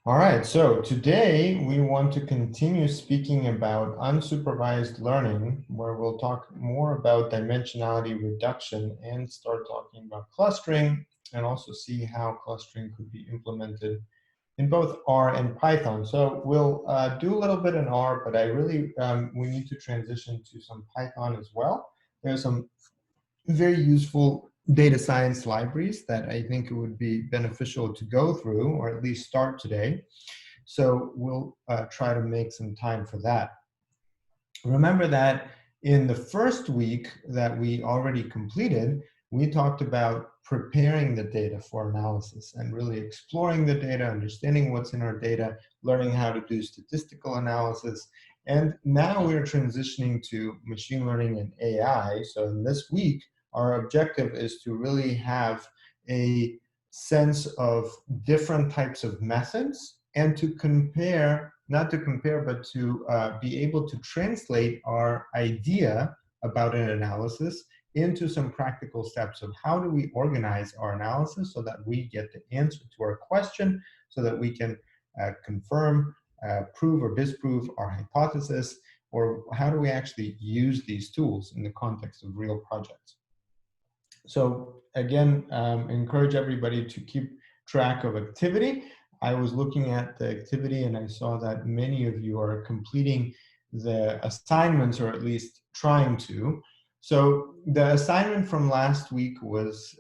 All right, so today we want to continue speaking about unsupervised learning, where we'll talk more about dimensionality reduction and start talking about clustering, and also see how clustering could be implemented in both R and Python. So we'll do a little bit in R, but we need to transition to some Python as well. There's some very useful data science libraries that I think it would be beneficial to go through, or at least start today. So we'll try to make some time for that. Remember that in the first week that we already completed, we talked about preparing the data for analysis and really exploring the data, understanding what's in our data, learning how to do statistical analysis. And now we're transitioning to machine learning and AI. So in this week, our objective is to really have a sense of different types of methods and to compare, not to compare, but to be able to translate our idea about an analysis into some practical steps of how do we organize our analysis so that we get the answer to our question, so that we can confirm, prove or disprove our hypothesis, or how do we actually use these tools in the context of real projects. So again, encourage everybody to keep track of activity. I was looking at the activity and I saw that many of you are completing the assignments, or at least trying to. So the assignment from last week was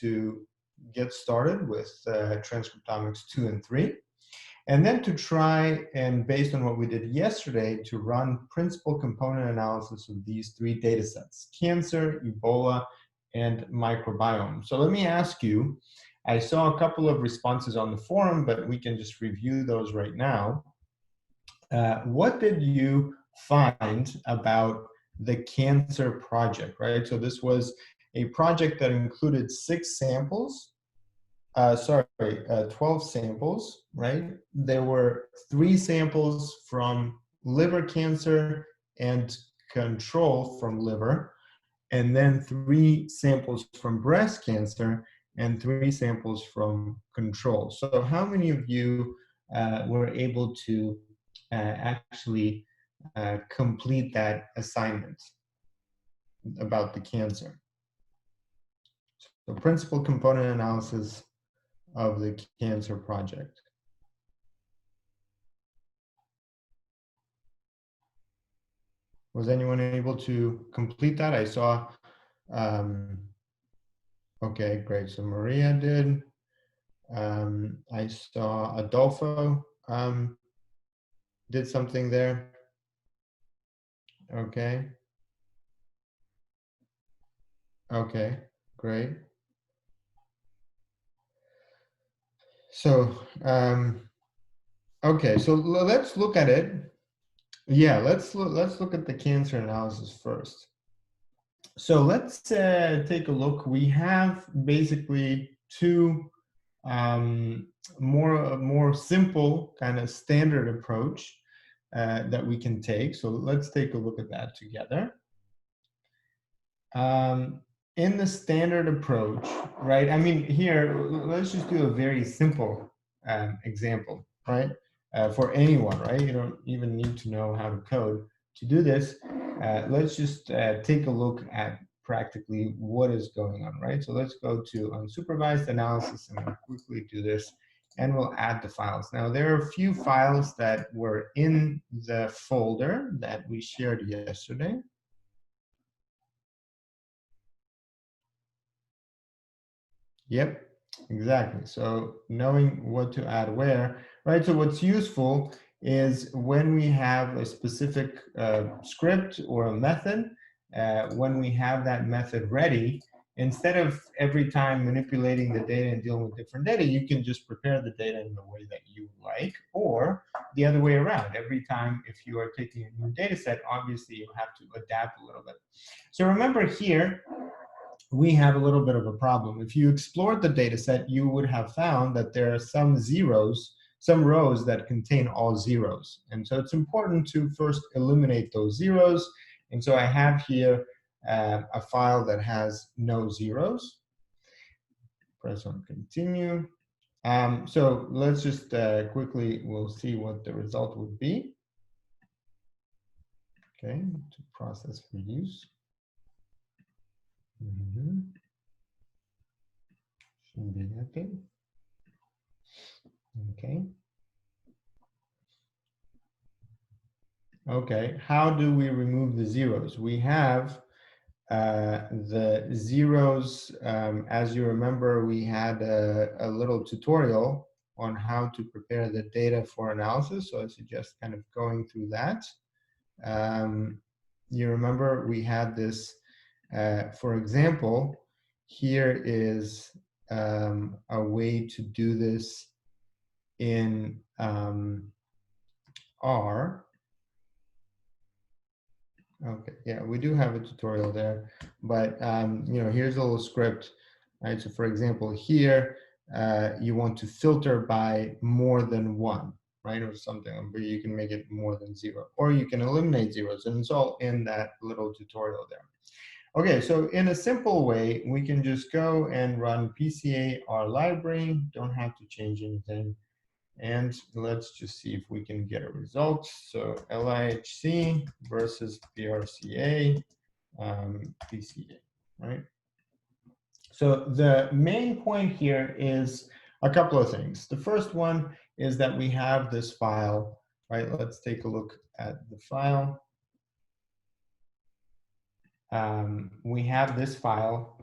to get started with transcriptomics 2 and 3. And then to try and, based on what we did yesterday, to run principal component analysis of these three data sets: cancer, Ebola, and microbiome. So let me ask you, I saw a couple of responses on the forum, but we can just review those right now. What did you find about the cancer project, right? So this was a project that included 12 samples, right? There were 3 samples from liver cancer and control from liver, and then 3 samples from breast cancer and 3 samples from control. So how many of you were able to actually complete that assignment about the cancer? So principal component analysis of the cancer project. Was anyone able to complete that? I saw, okay, great. So Maria did. I saw Adolfo did something there. Okay. Okay, great. So, okay, so let's look at it. Yeah, let's look at the cancer analysis first. So let's take a look. We have basically 2 more simple kind of standard approach that we can take. So let's take a look at that together. In the standard approach, right? I mean, here, let's just do a very simple example, right? For anyone, right? You don't even need to know how to code to do this. Let's just take a look at practically what is going on, right? So let's go to unsupervised analysis and we'll quickly do this, and we'll add the files. Now, there are a few files that were in the folder that we shared yesterday. Yep, exactly. So knowing what to add where, right? So what's useful is when we have a specific script or a method, when we have that method ready, instead of every time manipulating the data and dealing with different data, you can just prepare the data in the way that you like, or the other way around. Every time if you are taking a new data set, obviously you have to adapt a little bit. So remember here, we have a little bit of a problem. If you explored the data set, you would have found that there are some zeros, some rows that contain all zeros. And so it's important to first eliminate those zeros. And so I have here a file that has no zeros. Press on continue. So let's just quickly, we'll see what the result would be. Okay, to process for use. Should be happy. Okay. Okay, how do we remove the zeros? We have the zeros, as you remember, we had a little tutorial on how to prepare the data for analysis. So I suggest kind of going through that. You remember we had this, for example, here is a way to do this in R. Okay, yeah, we do have a tutorial there, but here's a little script, right? So for example, here you want to filter by more than one, right, or something, but you can make it more than zero, or you can eliminate zeros, and it's all in that little tutorial there. Okay, so in a simple way, we can just go and run PCA R library, don't have to change anything. And let's just see if we can get a result. So LIHC versus BRCA, PCA, right? So the main point here is a couple of things. The first one is that we have this file, right? Let's take a look at the file. We have this file,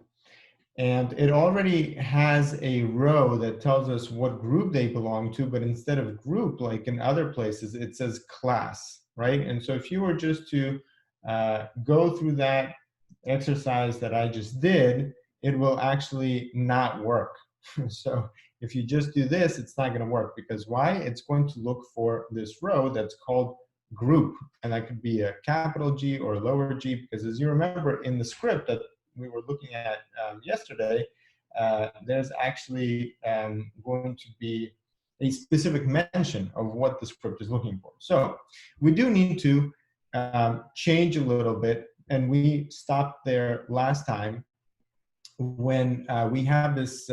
and it already has a row that tells us what group they belong to, but instead of group, like in other places, it says class, right? And so if you were just to go through that exercise that I just did, it will actually not work. So if you just do this, it's not going to work, because why? It's going to look for this row that's called group, and that could be a capital G or a lower g, because as you remember in the script that we were looking at yesterday, there's actually going to be a specific mention of what the script is looking for. So we do need to change a little bit, and we stopped there last time when we have this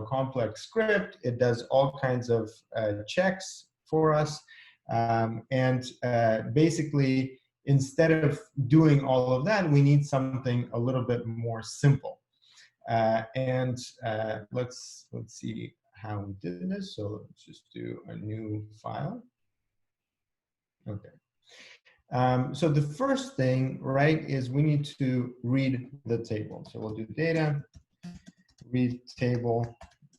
complex script. It does all kinds of checks for us, and basically, instead of doing all of that, we need something a little bit more simple. Let's see how we did this. So let's just do a new file. Okay. So the first thing, right, is we need to read the table. So we'll do data, read table,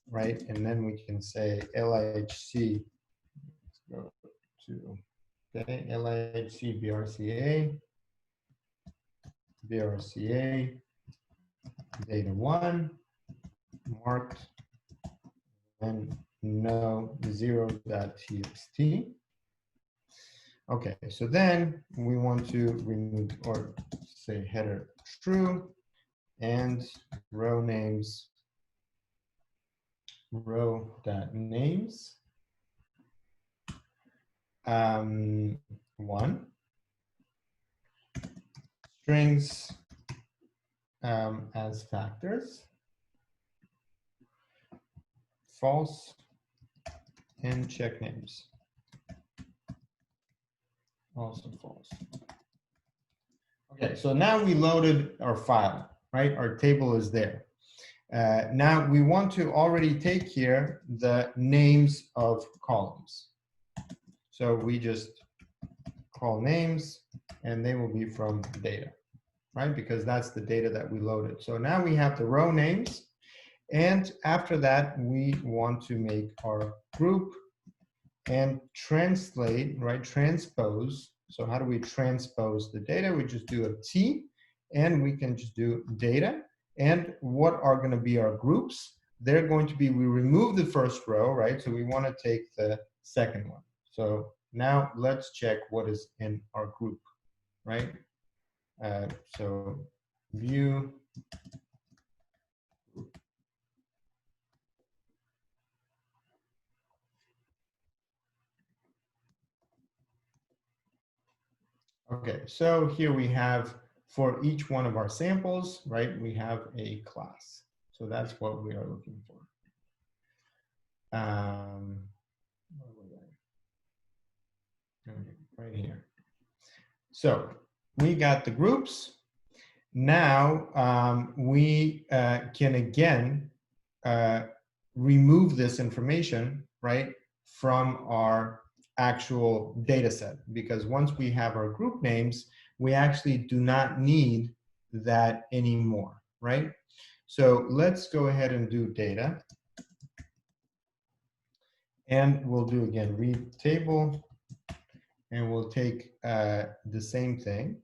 right, and then we can say LIHC. Let's go to LIHC BRCA, BRCA, data 1, marked, and no 0.txt. Okay, so then we want to remove, or say header true, and row names, row.names, 1, strings as factors, false, and check names, also false. Okay, so now we loaded our file, right? Our table is there. Now we want to already take here the names of columns. So we just call names, and they will be from data, right? Because that's the data that we loaded. So now we have the row names, and after that, we want to make our group and translate, right? Transpose. So how do we transpose the data? We just do a T, and we can just do data. And what are going to be our groups? They're going to be, we remove the first row, right? So we want to take the second one. So now let's check what is in our group, right? So view group. Okay, so here we have, for each one of our samples, right, we have a class. So that's what we are looking for. where was I? Right here. So we got the groups. Now we can again remove this information, right, from our actual data set, because once we have our group names, we actually do not need that anymore, right? So let's go ahead and do data. And we'll do again, read table, and we'll take the same thing.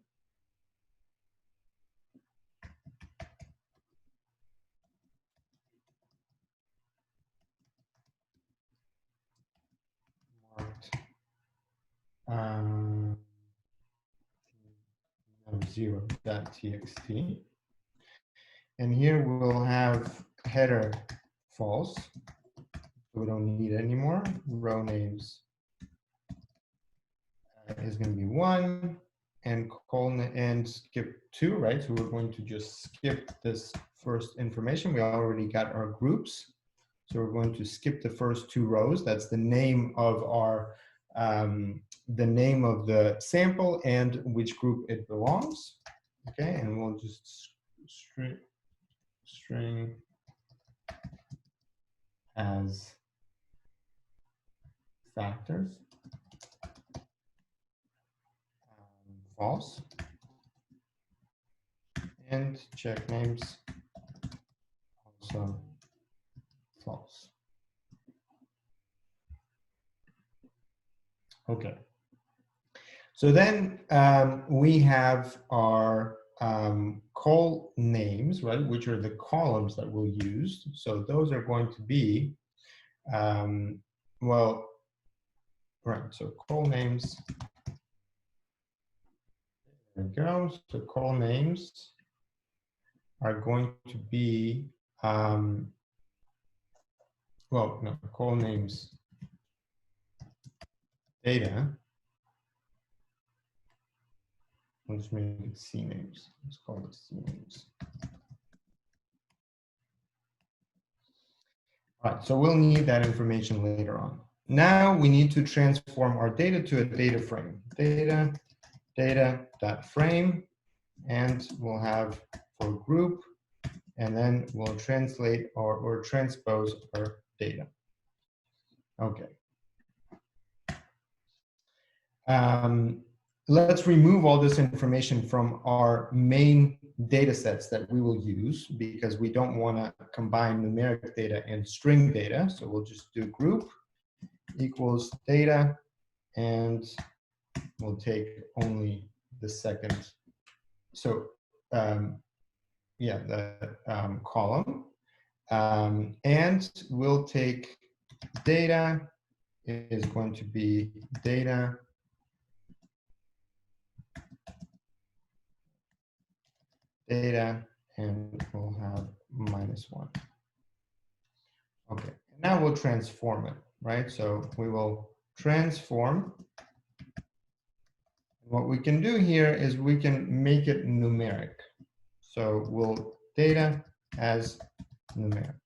Marked 0.txt. And here we'll have header false. We don't need it anymore. Row names is going to be 1, and colon and skip 2, right? So we're going to just skip this first information. We already got our groups. So we're going to skip the first 2 rows. That's the name of our the name of the sample and which group it belongs. Okay, and we'll just string as factors. False. And check names also false. Okay. So then we have our call names, right, which are the columns that we'll use. So those are going to be, well, right, so call names. There we go. So call names are going to be, well, no, call names data. I'll just make it C names. Let's call it C names. All right, so we'll need that information later on. Now we need to transform our data to a data frame. Data.frame, and we'll have for group, and then we'll translate or transpose our data. Okay. Let's remove all this information from our main data sets that we will use, because we don't want to combine numeric data and string data. So we'll just do group equals data, and we'll take only the second. So yeah, the column. And we'll take data is going to be data and we'll have -1. Okay, now we'll transform it, right? So we will transform. What we can do here is we can make it numeric. So we'll data as numeric.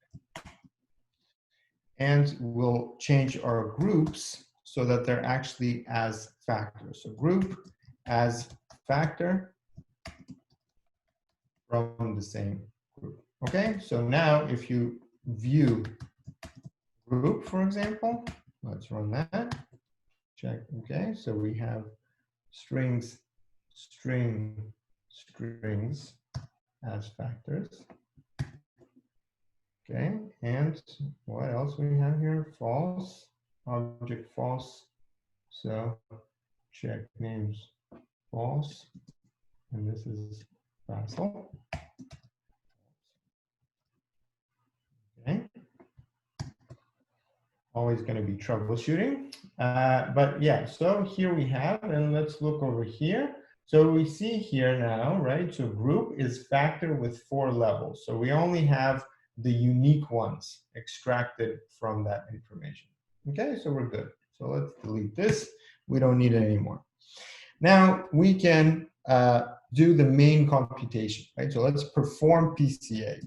And we'll change our groups so that they're actually as factors. So group as factor from the same group. Okay, so now if you view group, for example, let's run that. Check, okay, so we have strings as factors. Okay, and what else we have here? False, object false. So check names false, and this is Basil. Okay. Always going to be troubleshooting. But yeah, so here we have, and let's look over here. So we see here now, right? So group is factor with 4 levels. So we only have the unique ones extracted from that information. Okay, so we're good. So let's delete this. We don't need it anymore. Now we can do the main computation, right? So let's perform PCA.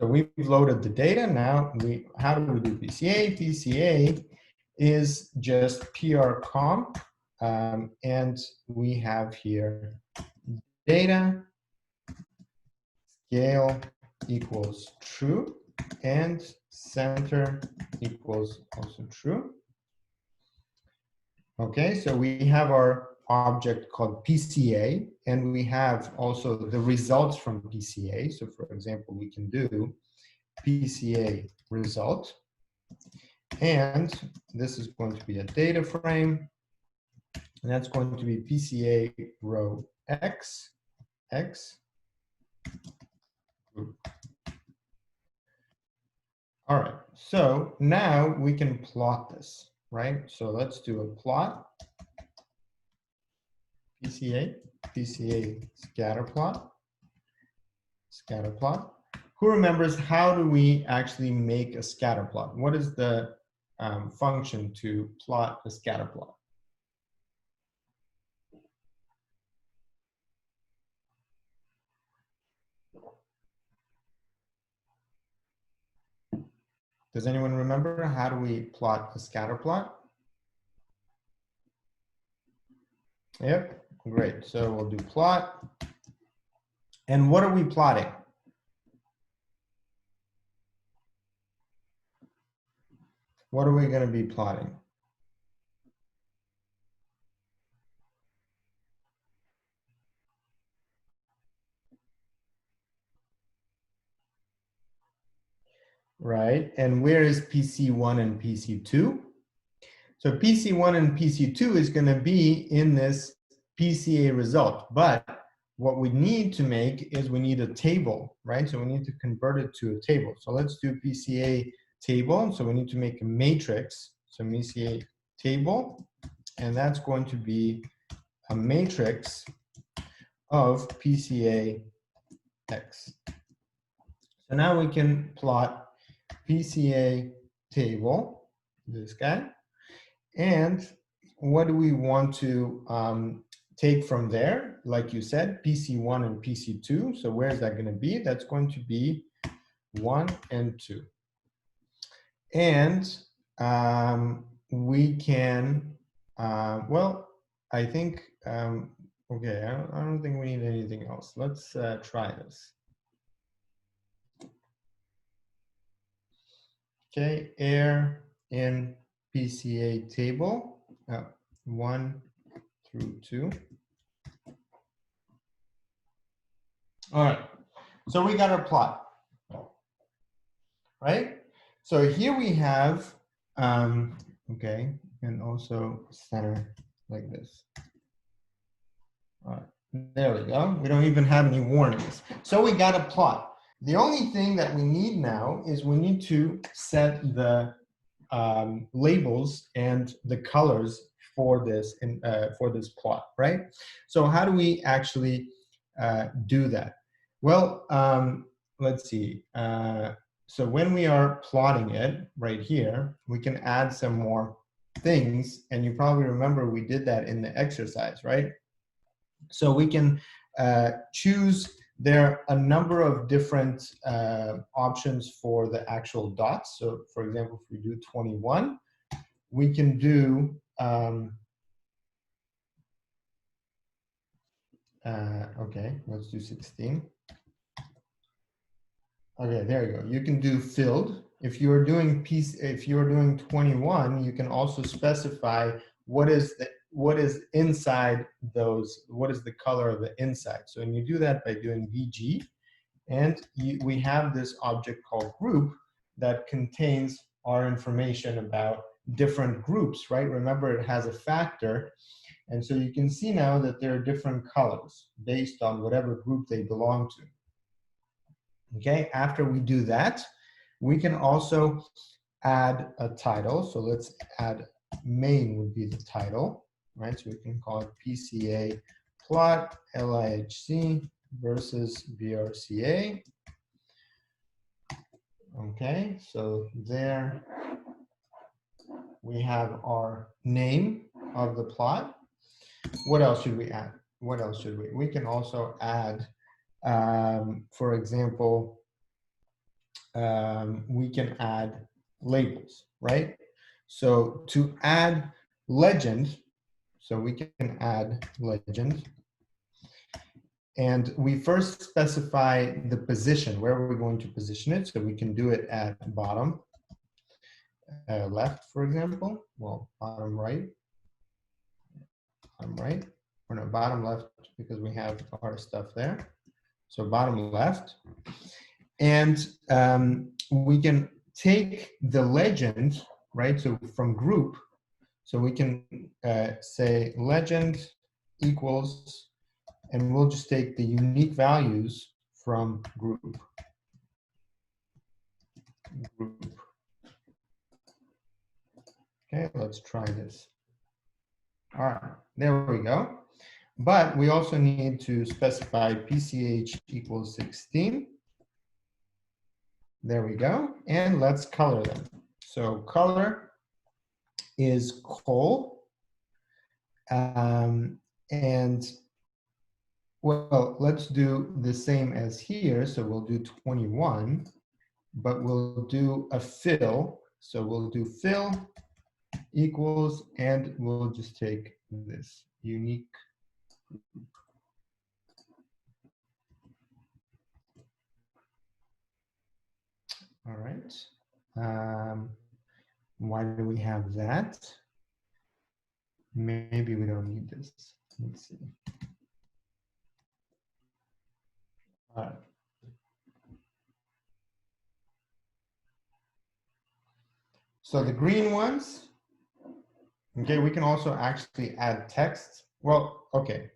So we've loaded the data. Now how do we do PCA? PCA is just PR comp, and we have here data scale equals true and center equals also true. Okay, so we have our object called PCA, and we have also the results from PCA. So for example, we can do PCA result, and this is going to be a data frame, and that's going to be PCA row X, group. All right, so now we can plot this, right? So let's do a plot. PCA scatter plot. Who remembers how do we actually make a scatter plot? What is the function to plot a scatter plot? Does anyone remember how do we plot a scatter plot? Yep, great. So we'll do plot. And what are we plotting? What are we going to be plotting? Right, and where is PC1 and PC2? So PC1 and PC2 is going to be in this PCA result, but what we need to make is we need a table, right? So we need to convert it to a table. So let's do PCA table. So we need to make a matrix. So PCA table, and that's going to be a matrix of PCA X. So now we can plot PCA table, this guy, and what do we want to take from there? Like you said, PC1 and PC2. So where is that going to be? That's going to be 1 and 2. And we can, well, I think, okay, I don't think we need anything else. Let's try this. Okay, air in PCA table, 1 through 2. All right, so we got our plot, right? So here we have, okay, and also center like this. All right, there we go. We don't even have any warnings. So we got a plot. The only thing that we need now is we need to set the labels and the colors for this plot, right? So how do we actually do that? Well, let's see. So when we are plotting it right here, we can add some more things, and you probably remember we did that in the exercise, right? So we can choose. There are a number of different options for the actual dots. So for example, if we do 21, we can do, okay, let's do 16. Okay, there you go. You can do filled. If you're doing 21, you can also specify what is inside those, what is the color of the inside. So when you do that by doing VG, and we have this object called group that contains our information about different groups, right? Remember, it has a factor. And so you can see now that there are different colors based on whatever group they belong to. Okay, after we do that, we can also add a title. So let's add main would be the title, right? So we can call it PCA plot LIHC versus BRCA. Okay, so there we have our name of the plot. What else should we add? What else should we? We can also add, for example, we can add labels, right? So to add legend, so we can add legend, and we first specify the position, where we're going to position it. So we can do it at bottom left, for example. Well, bottom right, or no, bottom left, because we have our stuff there. So bottom left. And we can take the legend, right? So from group, so we can say legend equals, and we'll just take the unique values from group. Okay, let's try this. All right, there we go. But we also need to specify PCH equals 16. There we go. And let's color them. So color is coal. And well, let's do the same as here. So we'll do 21, but we'll do a fill. So we'll do fill equals, and we'll just take this unique. All right. Why do we have that? Maybe we don't need this. Let's see. All right. So the green ones, okay, we can also actually add text. Well, okay,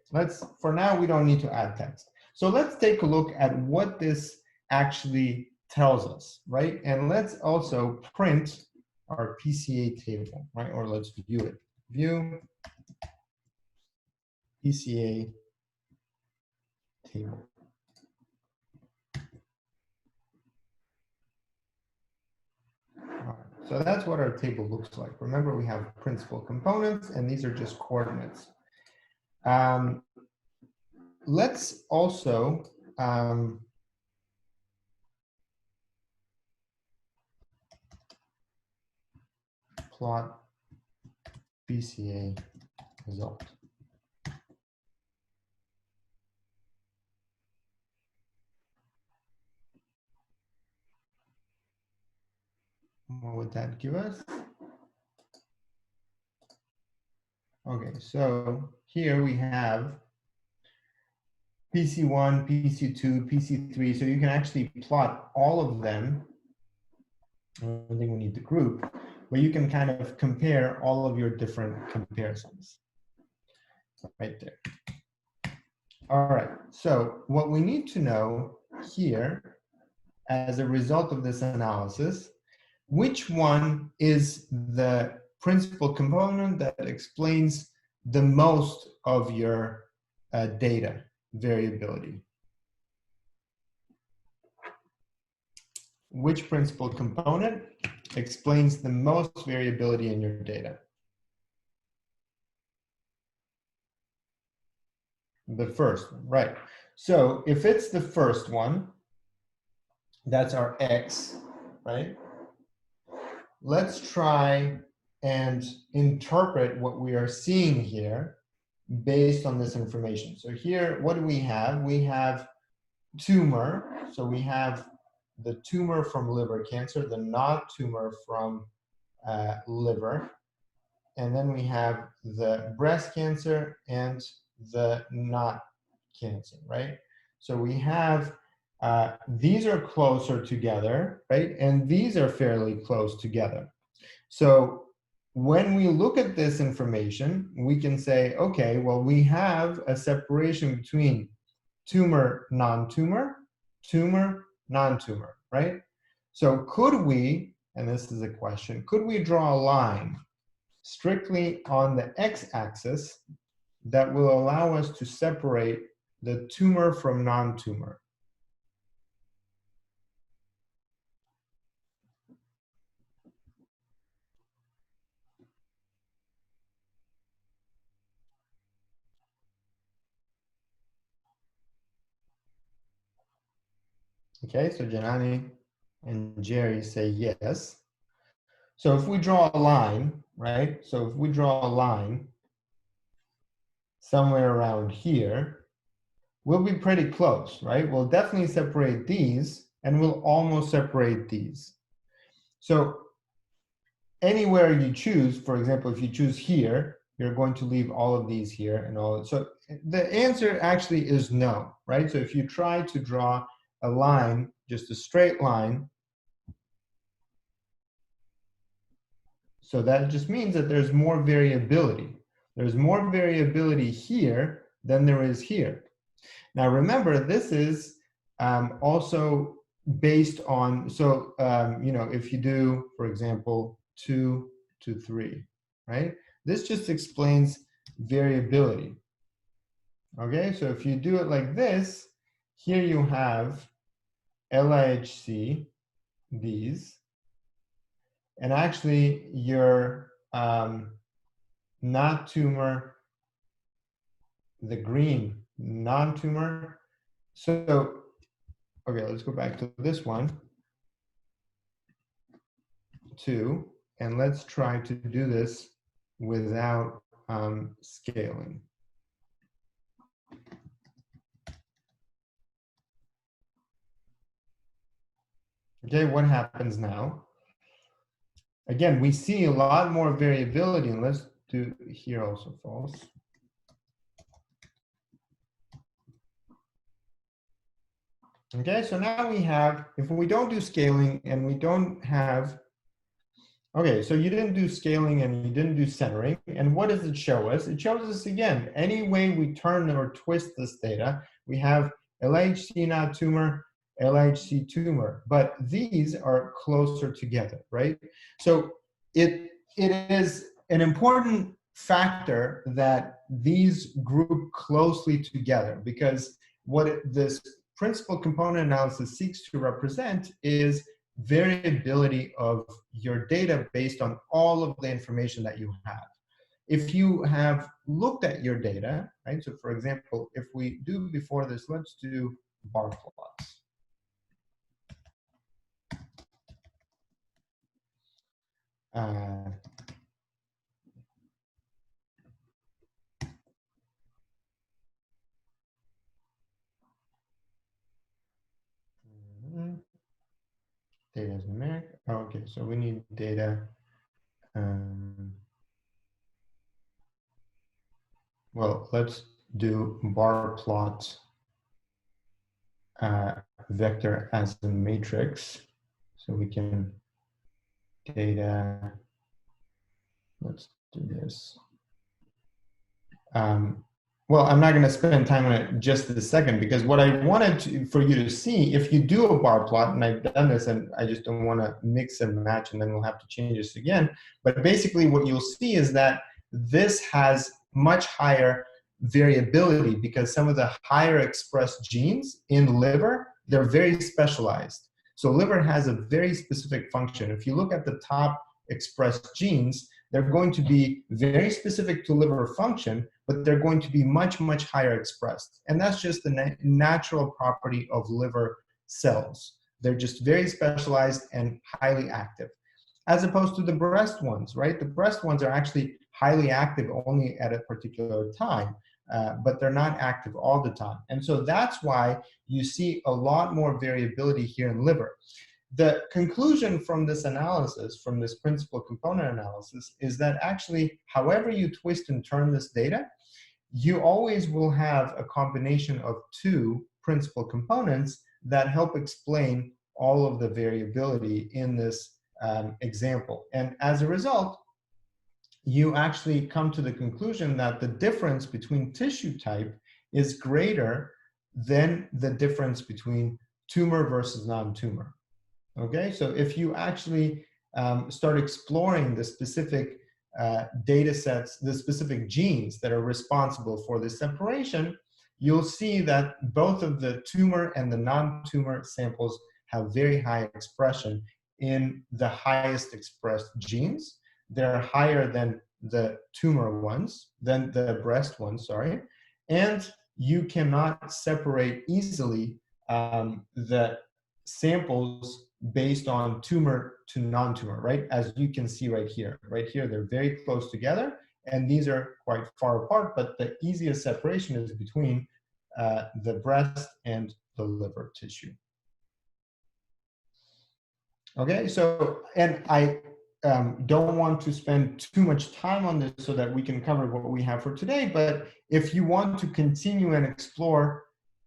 for now, we don't need to add text. So let's take a look at what this actually tells us, right? And let's also print our PCA table, right? Or let's view it. View PCA table. All right, so that's what our table looks like. Remember, we have principal components, and these are just coordinates. Let's also plot PCA result. What would that give us? Okay, so here we have PC1, PC2, PC3. So you can actually plot all of them. I don't think we need the group, but you can kind of compare all of your different comparisons right there. All right, so what we need to know here as a result of this analysis, which one is the principal component that explains the most of your data variability? Which principal component explains the most variability in your data? The first one, right. So if it's the first one, that's our X, right? Let's try and interpret what we are seeing here based on this information. So here, what do we have? We have tumor. So we have the tumor from liver cancer, the not tumor from liver. And then we have the breast cancer and the not cancer, right? So we have, these are closer together, right? And these are fairly close together. So when we look at this information, we can say, okay, well, we have a separation between tumor, non-tumor, tumor, non-tumor, right? So could we, and this is a question, could we draw a line strictly on the x-axis that will allow us to separate the tumor from non-tumor? Okay, so Janani, and Jerry say yes. So if we draw a line, right? So if we draw a line somewhere around here, we'll be pretty close, right? We'll definitely separate these and we'll almost separate these. So anywhere you choose, for example, if you choose here, you're going to leave all of these here and all. So the answer actually is no, right? So if you try to draw a line, just a straight line, so that just means that there's more variability. There's more variability here than there is here. Now remember, this is also based on, so you know, if you do, for example, 2 to 3, right? This just explains variability. Okay, so if you do it like this, here you have LIHC, these, and actually your not tumor, the green non-tumor. So, okay, let's go back to this one, 2, and let's try to do this without scaling. Okay, what happens now? Again, we see a lot more variability, and let's do here also false. Okay, so now we have, if we don't do scaling and we don't have, okay, so you didn't do scaling and you didn't do centering, and what does it show us? It shows us, again, any way we turn or twist this data, we have LHC not tumor, LHC tumor, but these are closer together, right? So it is an important factor that these group closely together, because what this principal component analysis seeks to represent is variability of your data based on all of the information that you have. If you have looked at your data, right? So for example, if we do before this, let's do bar plots. Data is numeric. Oh, okay, so we need data. Well, let's do bar plot vector as a matrix. So we can data, let's do this. Well, I'm not going to spend time on it just a second, because what I wanted for you to see, if you do a bar plot, and I've done this and I just don't want to mix and match and then we'll have to change this again, but basically what you'll see is that this has much higher variability because some of the higher expressed genes in liver, they're very specialized. So liver has a very specific function. If you look at the top expressed genes, they're going to be very specific to liver function, but they're going to be much, much higher expressed. And that's just the natural property of liver cells. They're just very specialized and highly active, as opposed to the breast ones, right? The breast ones are actually highly active only at a particular time, but they're not active all the time. And so that's why you see a lot more variability here in liver. The conclusion from this analysis, from this principal component analysis, is that actually, however you twist and turn this data, you always will have a combination of two principal components that help explain all of the variability in this example. And as a result, you actually come to the conclusion that the difference between tissue type is greater than the difference between tumor versus non-tumor. Okay, so if you actually start exploring the specific data sets, the specific genes that are responsible for this separation, you'll see that both of the tumor and the non-tumor samples have very high expression in the highest expressed genes. They're higher than the tumor ones, than the breast ones, sorry, and you cannot separate easily the samples based on tumor to non-tumor, right? As you can see right here. Right here, they're very close together, and these are quite far apart, but the easiest separation is between the breast and the liver tissue. Okay, so, and I don't want to spend too much time on this so that we can cover what we have for today, but if you want to continue and explore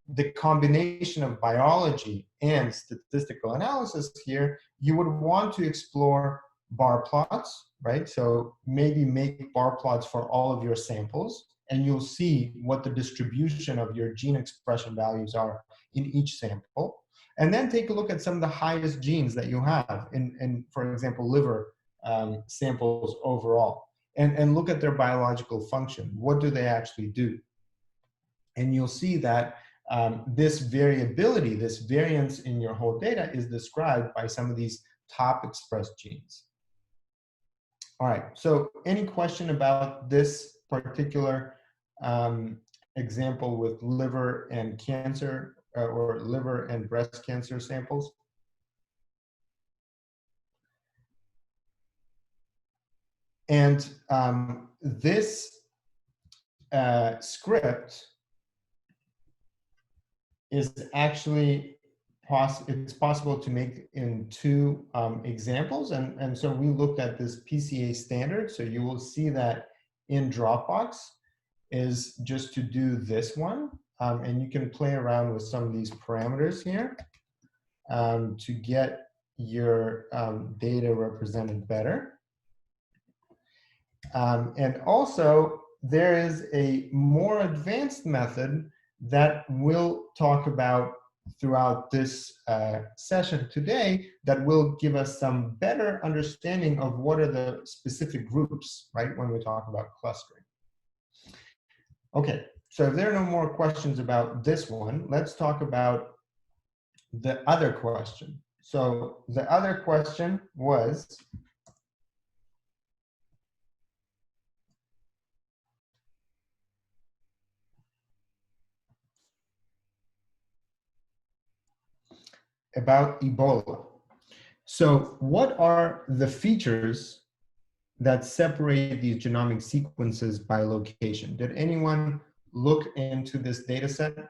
the combination of biology and statistical analysis here, you would want to explore bar plots, right? So maybe make bar plots for all of your samples, and you'll see what the distribution of your gene expression values are in each sample. And then take a look at some of the highest genes that you have in for example, liver samples overall, and look at their biological function. What do they actually do? And you'll see that this variability, this variance in your whole data is described by some of these top expressed genes. All right, so any question about this particular example with liver and cancer or liver and breast cancer samples? And this script is actually it's possible to make in two examples. And so we looked at this PCA standard. So you will see that in Dropbox is just to do this one. And you can play around with some of these parameters here to get your data represented better. And also, there is a more advanced method that we'll talk about throughout this session today that will give us some better understanding of what are the specific groups, right, when we talk about clustering. Okay, so if there are no more questions about this one, let's talk about the other question. So the other question was, about Ebola. So what are the features that separate these genomic sequences by location? Did anyone look into this data set?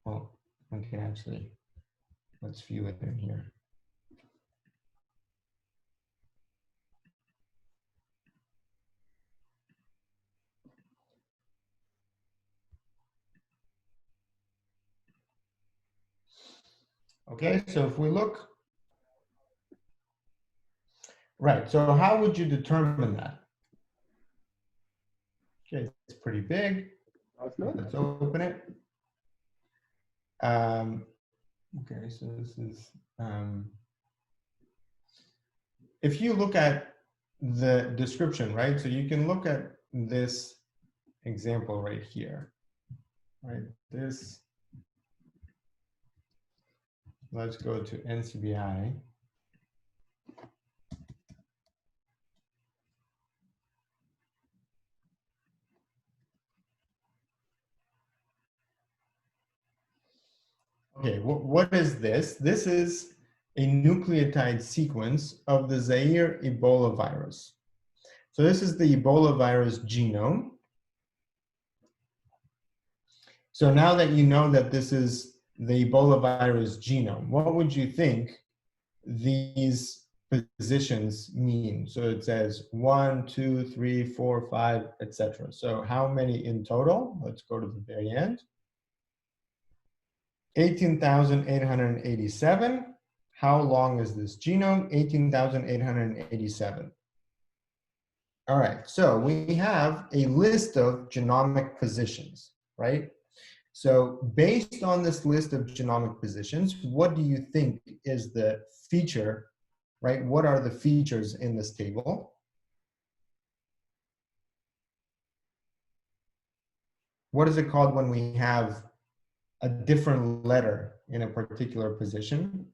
Well, okay, actually, let's view it in here. Okay, so if we look, right, so how would you determine that? Okay, it's pretty big. Let's open it. Okay, so this is, if you look at the description, right, so you can look at this example right here, right, this, let's go to NCBI. Okay, what is this? This is a nucleotide sequence of the Zaire Ebola virus. So this is the Ebola virus genome. So now that you know that this is the Ebola virus genome, what would you think these positions mean? So it says 1, 2, 3, 4, 5, etc. So how many in total? Let's go to the very end. 18,887. How long is this genome? 18,887. All right, so we have a list of genomic positions, right? So based on this list of genomic positions, what do you think is the feature, right? What are the features in this table? What is it called when we have a different letter in a particular position?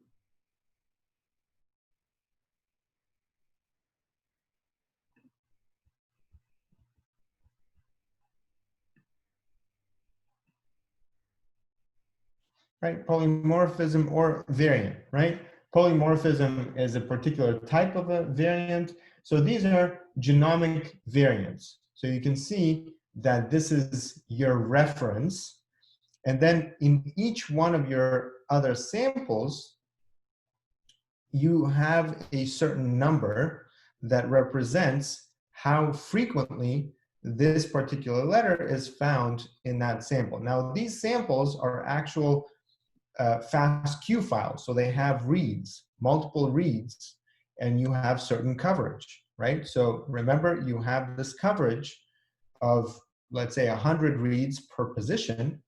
right? Polymorphism or variant, right? Polymorphism is a particular type of a variant. So these are genomic variants. So you can see that this is your reference. And then in each one of your other samples, you have a certain number that represents how frequently this particular letter is found in that sample. Now, these samples are actual FASTQ files, so they have reads, multiple reads, and you have certain coverage, right? So remember, you have this coverage of, let's say, 100 reads per position,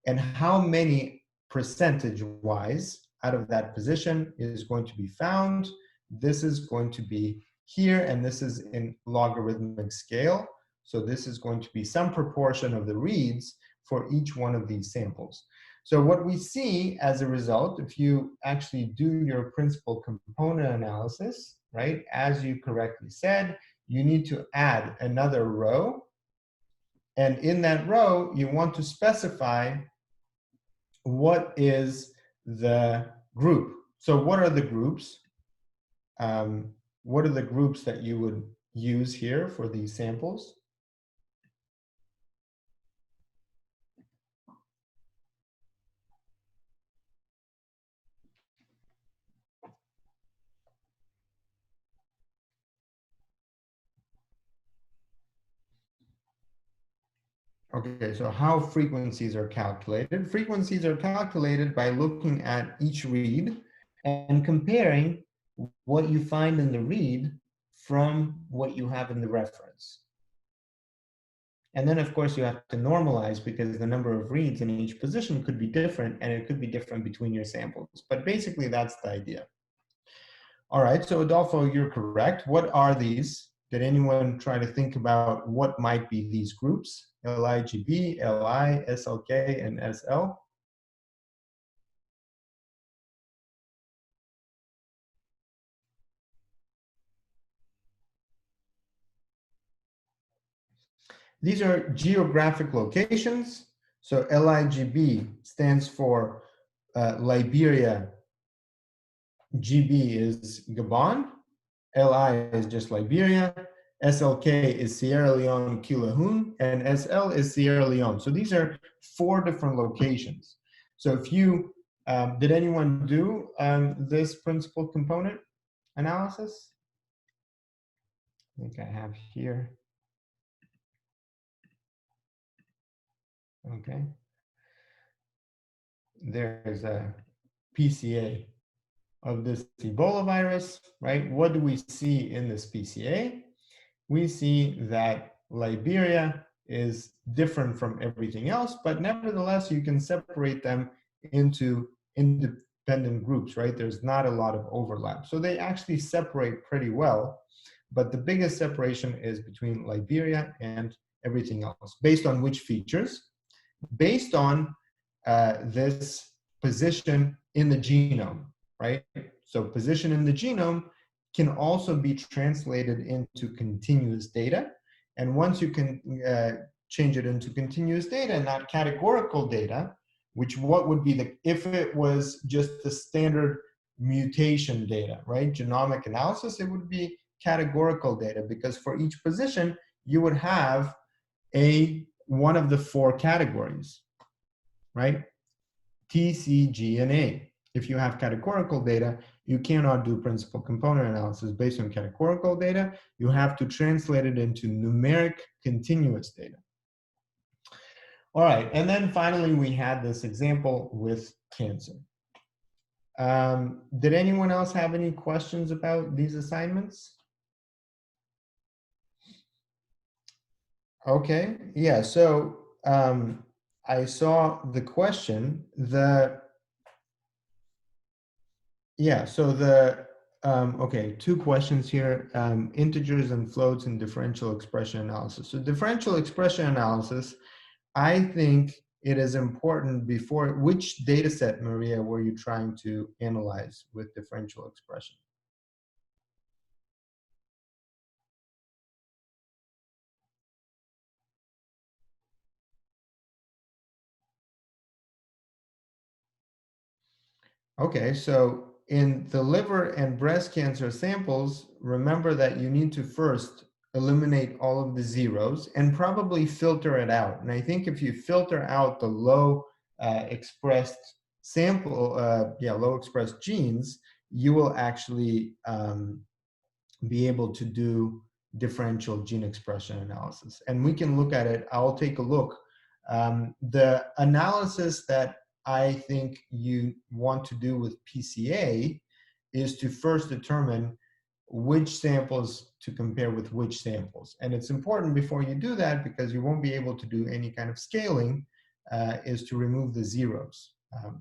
and how many percentage-wise out of that position is going to be found. This is going to be here, and this is in logarithmic scale. So this is going to be some proportion of the reads for each one of these samples. So what we see as a result, if you actually do your principal component analysis, right, as you correctly said, you need to add another row. And in that row, you want to specify what is the group. So what are the groups? What are the groups that you would use here for these samples? Okay, so how frequencies are calculated? Frequencies are calculated by looking at each read and comparing what you find in the read from what you have in the reference. And then, of course, you have to normalize because the number of reads in each position could be different, and it could be different between your samples. But basically, that's the idea. All right, so Adolfo, you're correct. What are these? Did anyone try to think about what might be these groups? LIGB, LI, SLK, and SL? These are geographic locations. So LIGB stands for Liberia, GB is Gabon, LI is just Liberia, SLK is Sierra Leone, Kilahun, and SL is Sierra Leone. So these are 4 different locations. So if you, did anyone do this principal component analysis? I think I have here. Okay. There's a PCA of this Ebola virus, right? What do we see in this PCA? We see that Liberia is different from everything else, but nevertheless, you can separate them into independent groups, right? There's not a lot of overlap. So they actually separate pretty well, but the biggest separation is between Liberia and everything else. Based on which features? Based on this position in the genome, right? So position in the genome can also be translated into continuous data. And once you can change it into continuous data, not categorical data, which what would be the, if it was just the standard mutation data, right? Genomic analysis, it would be categorical data because for each position, you would have one of the 4 categories, right? T, C, G, and A. If you have categorical data, you cannot do principal component analysis based on categorical data. You have to translate it into numeric continuous data. All right, and then finally, we had this example with cancer. Did anyone else have any questions about these assignments? Okay, yeah, so I saw the question, okay, 2 questions here, integers and floats and differential expression analysis. So differential expression analysis, I think it is important before, which data set, Maria, were you trying to analyze with differential expression? Okay, so in the liver and breast cancer samples, remember that you need to first eliminate all of the zeros and probably filter it out. And I think if you filter out the low expressed sample, low expressed genes, you will actually be able to do differential gene expression analysis. And we can look at it. I'll take a look. The analysis that I think you want to do with PCA is to first determine which samples to compare with which samples. And it's important before you do that, because you won't be able to do any kind of scaling, is to remove the zeros.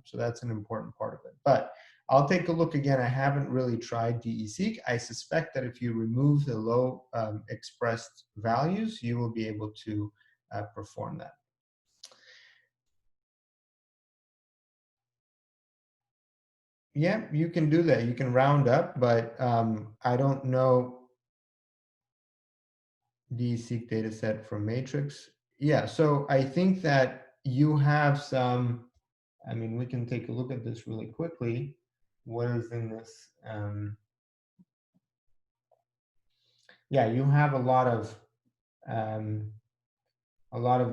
So that's an important part of it. But I'll take a look again. I haven't really tried DE-seq. I suspect that if you remove the low expressed values, you will be able to perform that. Yeah, you can do that. You can round up, but I don't know DE-seq data set from matrix. Yeah, so I think that you have some, I mean, we can take a look at this really quickly. What is in this? Yeah, you have a lot of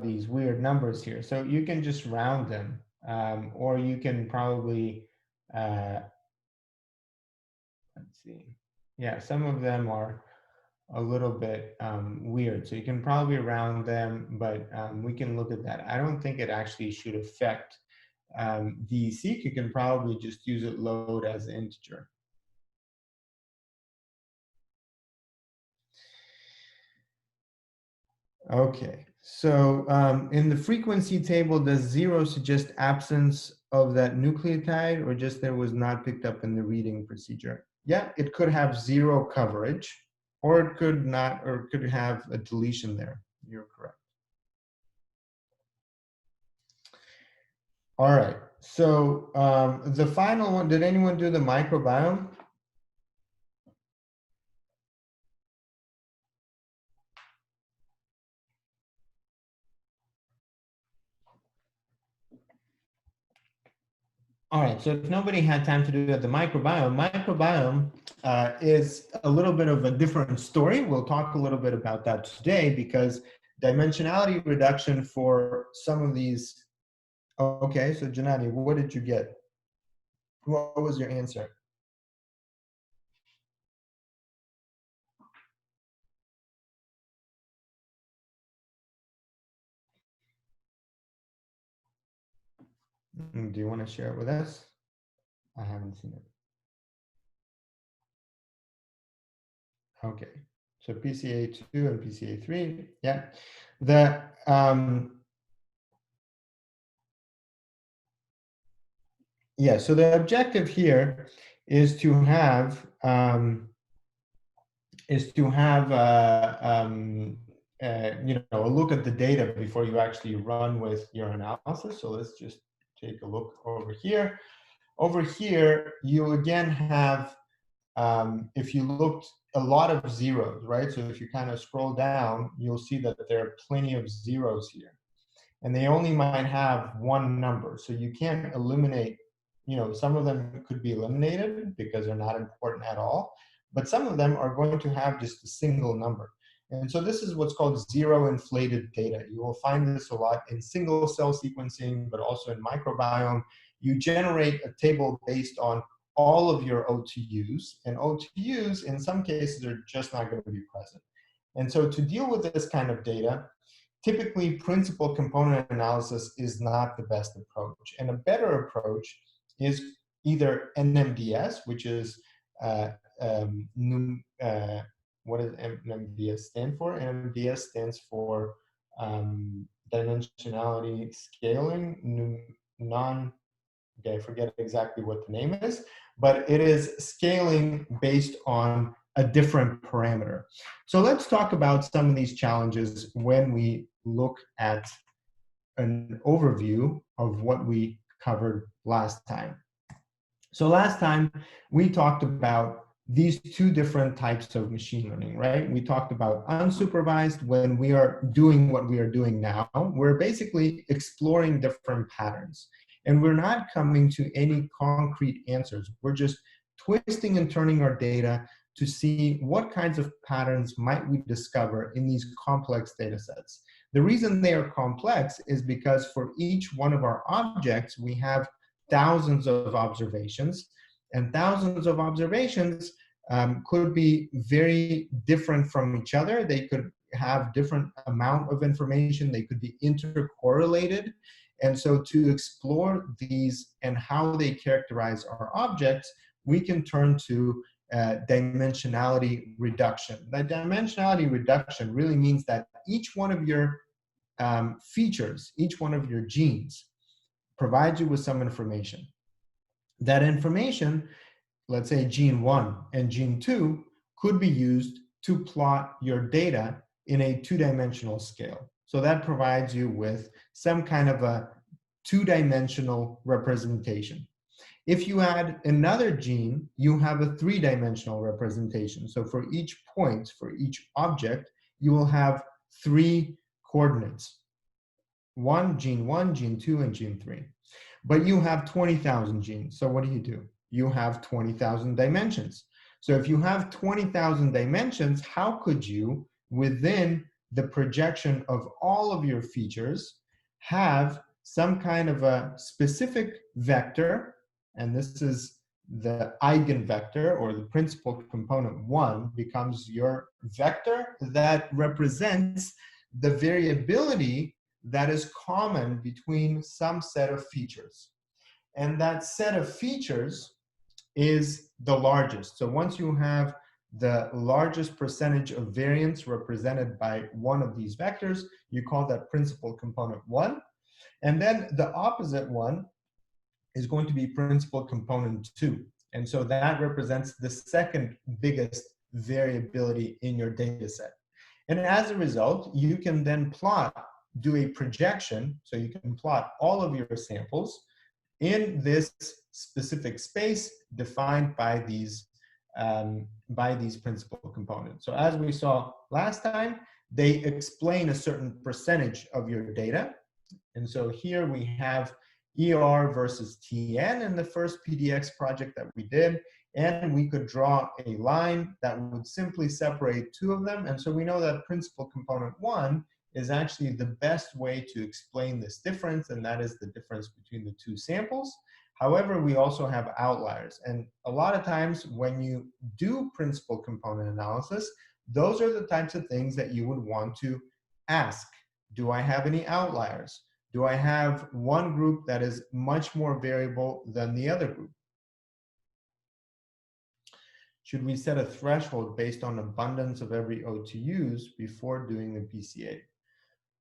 these weird numbers here. So you can just round them, or you can probably, let's see. Yeah, some of them are a little bit weird. So you can probably round them, but we can look at that. I don't think it actually should affect DE-seq. You can probably just use it load as an integer. Okay, so in the frequency table, does 0 suggest absence of that nucleotide, or just that it was not picked up in the reading procedure? Yeah, it could have 0 coverage, or it could not, or it could have a deletion there. You're correct. All right, so the final one, did anyone do the microbiome? All right, so if nobody had time to do that, the microbiome is a little bit of a different story. We'll talk a little bit about that today, because dimensionality reduction for some of these. Okay, so Janani, what did you get? What was your answer? Do you want to share it with us? I haven't seen it. Okay, so PCA2 and PCA3, yeah. The yeah, so the objective here is to have a look at the data before you actually run with your analysis. So let's just take a look over here. Over here, you again have, if you looked, a lot of zeros, right? So if you kind of scroll down, you'll see that there are plenty of zeros here. And they only might have one number. So you can't eliminate, some of them could be eliminated because they're not important at all, but some of them are going to have just a single number. And so this is what's called zero inflated data. You will find this a lot in single cell sequencing, but also in microbiome. You generate a table based on all of your OTUs, and OTUs in some cases are just not going to be present. And so to deal with this kind of data, typically principal component analysis is not the best approach. And a better approach is either NMDS, which is, what does NMDS stand for? NMDS stands for dimensionality scaling, okay, I forget exactly what the name is, but it is scaling based on a different parameter. So let's talk about some of these challenges when we look at an overview of what we covered last time. So last time we talked about these two different types of machine learning, right? We talked about unsupervised. When we are doing what we are doing now, we're basically exploring different patterns. And we're not coming to any concrete answers. We're just twisting and turning our data to see what kinds of patterns might we discover in these complex data sets. The reason they are complex is because for each one of our objects, we have thousands of observations, and thousands of observations could be very different from each other. They could have different amount of information. They could be intercorrelated. And so to explore these and how they characterize our objects, we can turn to dimensionality reduction. That dimensionality reduction really means that each one of your features, each one of your genes, provides you with some information. That information, let's say gene 1 and gene 2, could be used to plot your data in a two-dimensional scale. So that provides you with some kind of a two-dimensional representation. If you add another gene, you have a three-dimensional representation. So for each point, for each object, you will have 3 coordinates. Gene 1, gene 2, and gene 3. But you have 20,000 genes. So what do? You have 20,000 dimensions. So if you have 20,000 dimensions, how could you, within the projection of all of your features, have some kind of a specific vector, and this is the eigenvector, or the principal component 1 becomes your vector that represents the variability that is common between some set of features. And that set of features is the largest. So once you have the largest percentage of variance represented by one of these vectors, you call that principal component 1. And then the opposite one is going to be principal component 2. And so that represents the second biggest variability in your data set. And as a result, you can then do a projection, so you can plot all of your samples in this specific space defined by these principal components. So as we saw last time, they explain a certain percentage of your data. And so here we have ER versus TN in the first PDX project that we did, and we could draw a line that would simply separate 2 of them. And so we know that principal component 1 is actually the best way to explain this difference, and that is the difference between the 2 samples. However, we also have outliers, and a lot of times when you do principal component analysis, those are the types of things that you would want to ask. Do I have any outliers? Do I have one group that is much more variable than the other group? Should we set a threshold based on abundance of every OTUs before doing the PCA?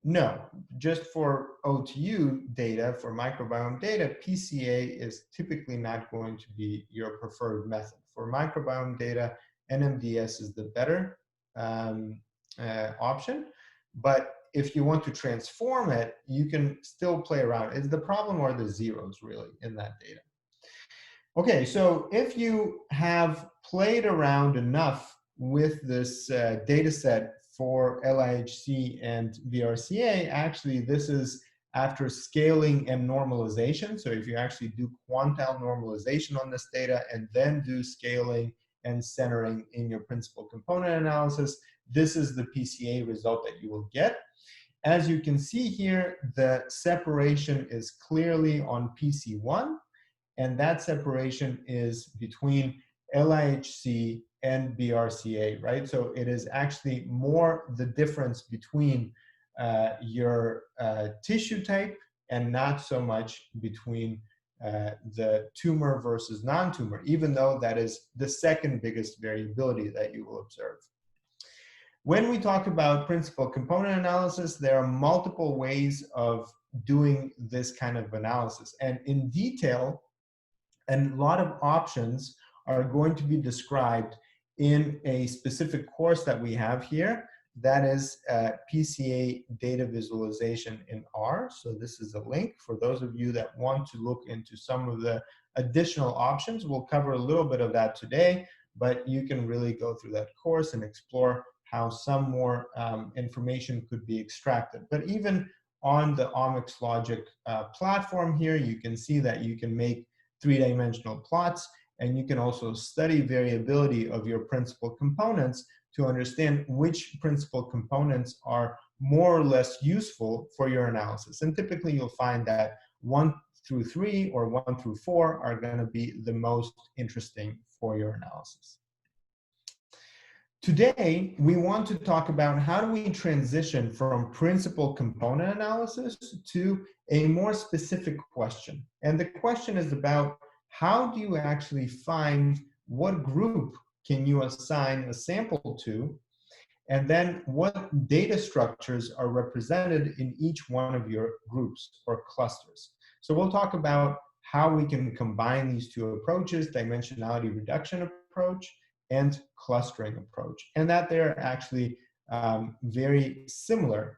No, just for OTU data, for microbiome data, PCA is typically not going to be your preferred method. For microbiome data, NMDS is the better option. But if you want to transform it, you can still play around. The problem are the zeros, really, in that data. Okay, so if you have played around enough with this data set for LIHC and BRCA, actually this is after scaling and normalization. So if you actually do quantile normalization on this data and then do scaling and centering in your principal component analysis, this is the PCA result that you will get. As you can see here, the separation is clearly on PC1, and that separation is between LIHC and BRCA, right? So it is actually more the difference between your tissue type and not so much between the tumor versus non-tumor, even though that is the second biggest variability that you will observe. When we talk about principal component analysis, there are multiple ways of doing this kind of analysis. And in detail, a lot of options are going to be described in a specific course that we have here. That is PCA data visualization in R. So this is a link for those of you that want to look into some of the additional options. We'll cover a little bit of that today, but you can really go through that course and explore how some more information could be extracted. But even on the OmicsLogic platform here, you can see that you can make three-dimensional plots, and you can also study variability of your principal components to understand which principal components are more or less useful for your analysis. And typically you'll find that 1 through 3 or 1 through 4 are going to be the most interesting for your analysis. Today, we want to talk about how do we transition from principal component analysis to a more specific question. And the question is about how do you actually find what group can you assign a sample to, and then what data structures are represented in each one of your groups or clusters. So we'll talk about how we can combine these two approaches, dimensionality reduction approach and clustering approach, and that they're actually very similar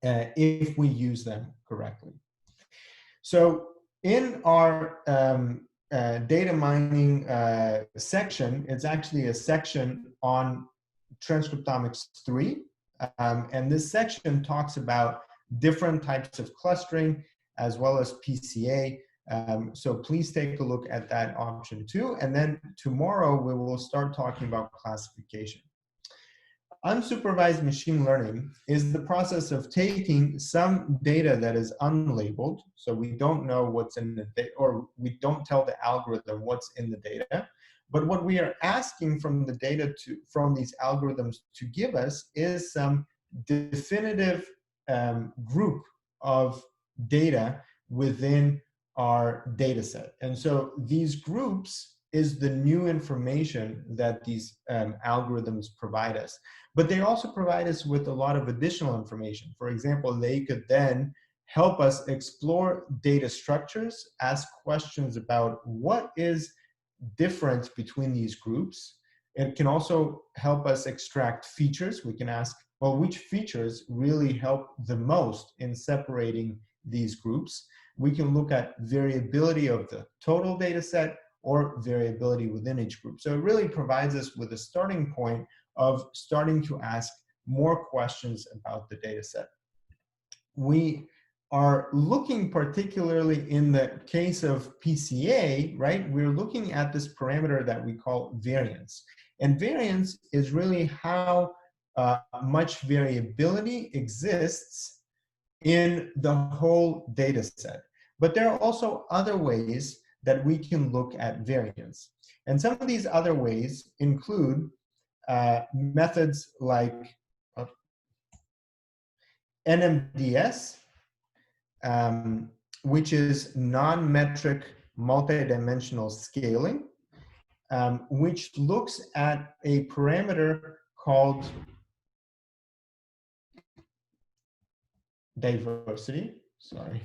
if we use them correctly. So in our data mining section, it's actually a section on transcriptomics 3, and this section talks about different types of clustering as well as PCA. So please take a look at that option too. And then tomorrow we will start talking about classification. Unsupervised machine learning is the process of taking some data that is unlabeled, so we don't know what's in the data, or we don't tell the algorithm what's in the data. But what we are asking from the data from these algorithms to give us is some definitive group of data within our data set. And so these groups is the new information that these algorithms provide us. But they also provide us with a lot of additional information. For example, they could then help us explore data structures, ask questions about what is different between these groups. It can also help us extract features. We can ask, well, which features really help the most in separating these groups? We can look at variability of the total data set or variability within each group. So it really provides us with a starting point of starting to ask more questions about the data set. We are looking particularly in the case of PCA, right? We're looking at this parameter that we call variance. And variance is really how much variability exists in the whole data set. But there are also other ways that we can look at variance. And some of these other ways include methods like NMDS, which is non-metric multidimensional scaling, which looks at a parameter called diversity. Sorry,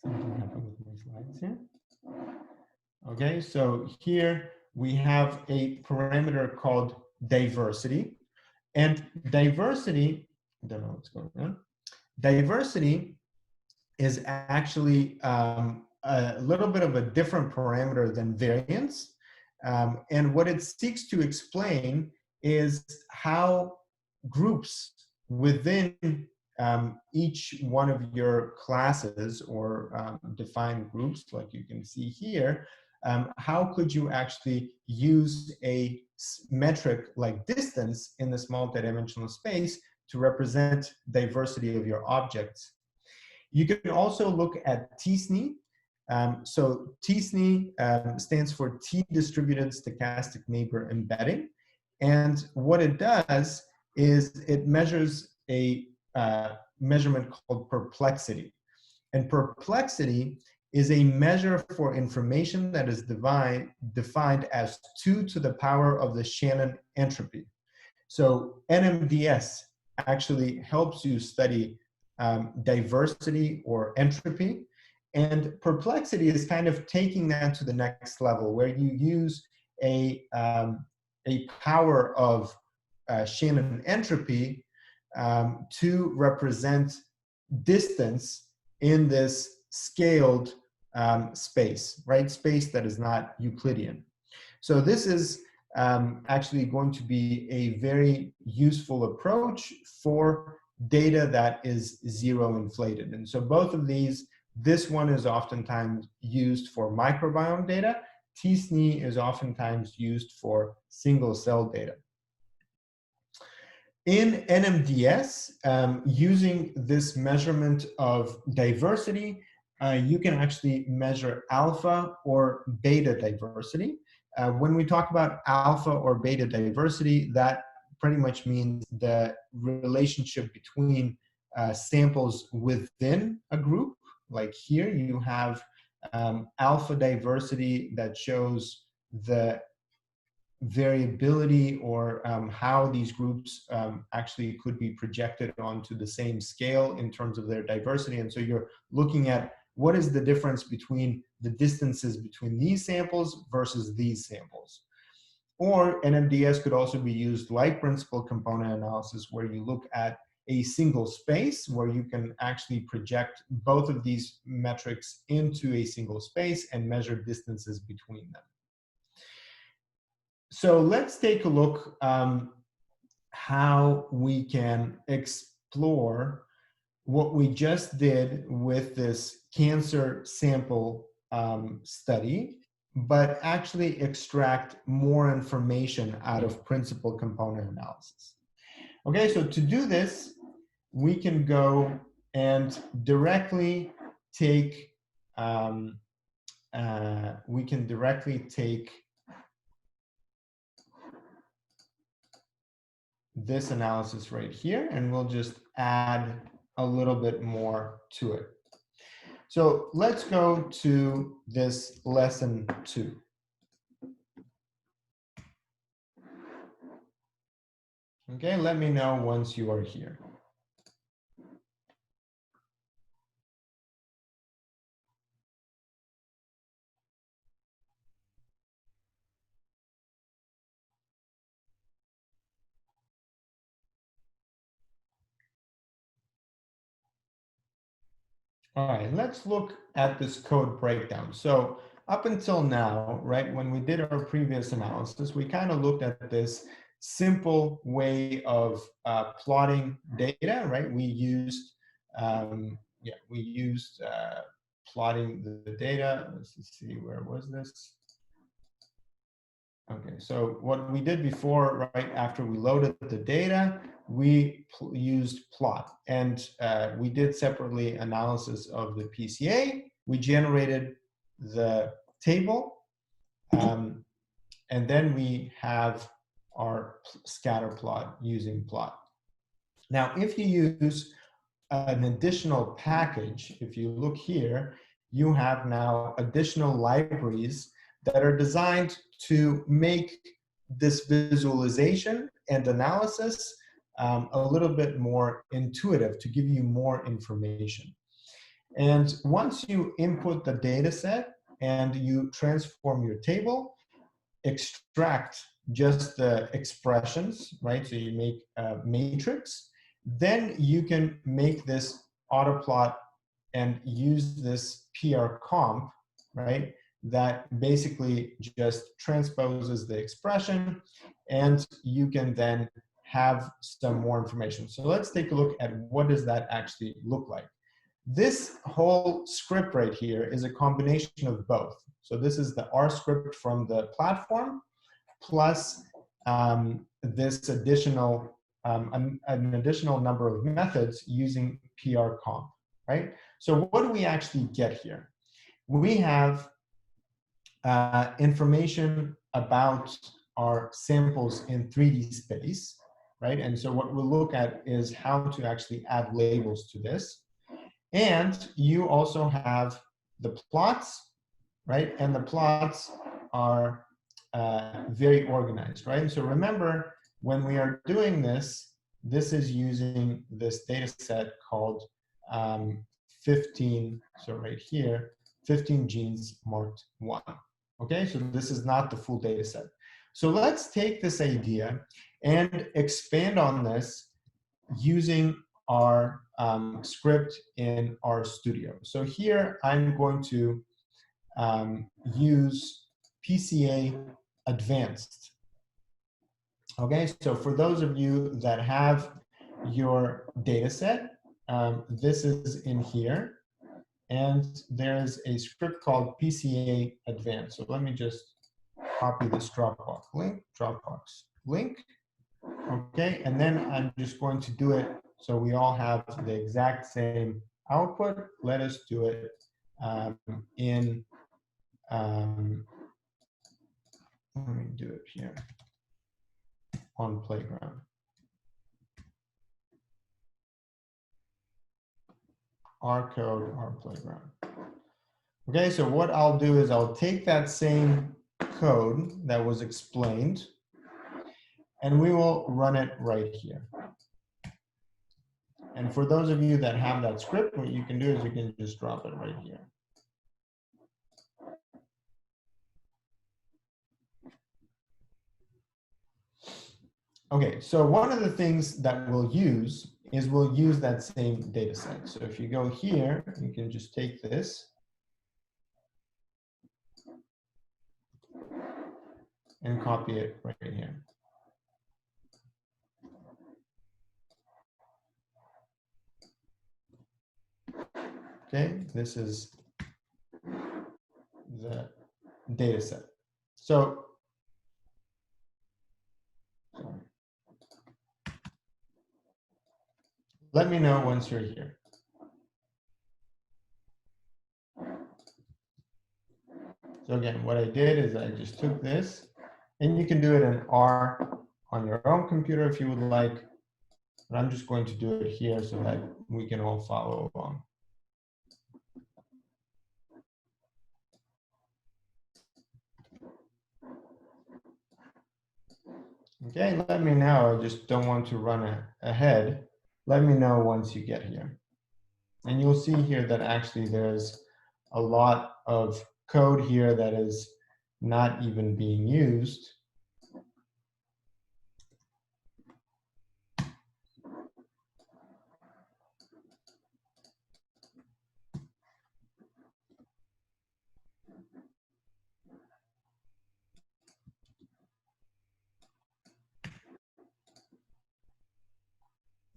something happened with my slides here. Okay, so here we have a parameter called diversity. And diversity, I don't know what's going on. Diversity is actually a little bit of a different parameter than variance. And what it seeks to explain is how groups within each one of your classes or defined groups, like you can see here, how could you actually use a metric like distance in this multidimensional space to represent diversity of your objects. You can also look at t-SNE. So t-SNE stands for T-distributed stochastic neighbor embedding. And what it does is it measures a measurement called perplexity. And perplexity is a measure for information that is defined as 2 to the power of the Shannon entropy. So NMDS actually helps you study diversity or entropy. And perplexity is kind of taking that to the next level, where you use a power of Shannon entropy to represent distance in this scaled space, right? Space that is not Euclidean. So this is actually going to be a very useful approach for data that is zero inflated. And so both of these, this one is oftentimes used for microbiome data. t-SNE is oftentimes used for single cell data. In NMDS, using this measurement of diversity, you can actually measure alpha or beta diversity. When we talk about alpha or beta diversity, that pretty much means the relationship between samples within a group. Like here, you have alpha diversity that shows the variability or how these groups actually could be projected onto the same scale in terms of their diversity. And so you're looking at what is the difference between the distances between these samples versus these samples. Or NMDS could also be used like principal component analysis, where you look at a single space where you can actually project both of these metrics into a single space and measure distances between them. So let's take a look how we can explore what we just did with this cancer sample study, but actually extract more information out of principal component analysis. Okay, so to do this, we can go and directly take this analysis right here, and we'll just add a little bit more to it. So let's go to this lesson 2. Okay, let me know once you are here. All right, let's look at this code breakdown. So up until now, right, when we did our previous analysis, we kind of looked at this simple way of plotting data, right? We used, plotting the data. Let's see, where was this? Okay, so what we did before, right after we loaded the data, we used plot, and we did separately analysis of the PCA. We generated the table, and then we have our scatter plot using plot. Now, if you use an additional package, if you look here, you have now additional libraries that are designed to make this visualization and analysis a little bit more intuitive, to give you more information. And once you input the data set and you transform your table, extract just the expressions, right? So you make a matrix, then you can make this autoplot and use this PR comp, right? That basically just transposes the expression, and you can then have some more information. So let's take a look at what does that actually look like. This whole script right here is a combination of both. So this is the R script from the platform, plus this additional, an additional number of methods using PR comp, right? So what do we actually get here? We have information about our samples in 3D space, right? And so what we'll look at is how to actually add labels to this. And you also have the plots, right? And the plots are very organized, right? And so remember, when we are doing this, this is using this data set called 15, so right here, 15 genes marked 1. Okay, so this is not the full data set. So let's take this idea and expand on this using our script in RStudio. So here I'm going to use PCA Advanced. Okay, so for those of you that have your data set. This is in here. And there's a script called PCA Advanced. So let me just copy this Dropbox link. Okay, and then I'm just going to do it so we all have the exact same output. Let us do it in, let me do it here on Playground. Our code, our Playground. Okay, so what I'll do is I'll take that same code that was explained and we will run it right here. And for those of you that have that script, what you can do is you can just drop it right here. Okay, so one of the things that we'll use is we'll use that same data set. So if you go here, you can just take this and copy it right here. Okay, this is the data set. So, let me know once you're here. So again, what I did is I just took this, and you can do it in R on your own computer if you would like, but I'm just going to do it here so that we can all follow along. Okay, let me know. I just don't want to run ahead. Let me know once you get here. And you'll see here that actually there's a lot of code here that is not even being used.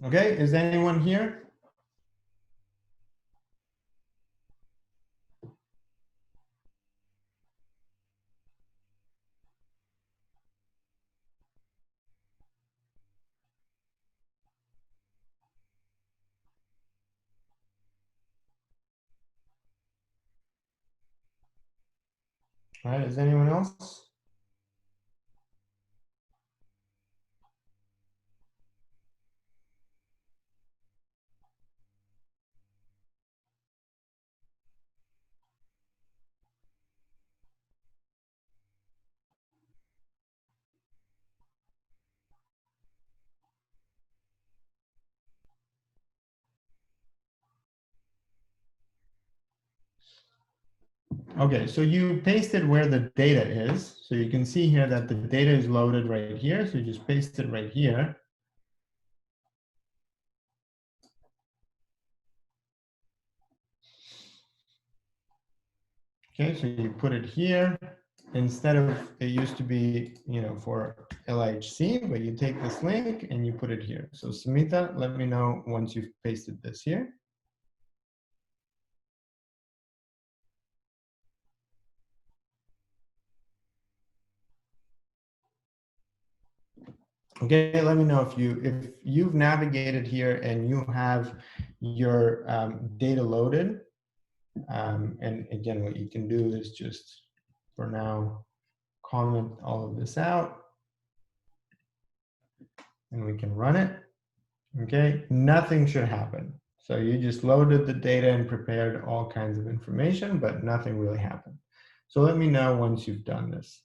Okay, is anyone here? All right, is anyone else? Okay, so you pasted where the data is. So you can see here that the data is loaded right here. So you just paste it right here. Okay, so you put it here. Instead of, it used to be, for LHC, but you take this link and you put it here. So Samita, let me know once you've pasted this here. Okay, let me know if you've navigated here and you have your data loaded. And again, what you can do is just, for now, comment all of this out, and we can run it. Okay, nothing should happen. So you just loaded the data and prepared all kinds of information, but nothing really happened. So let me know once you've done this.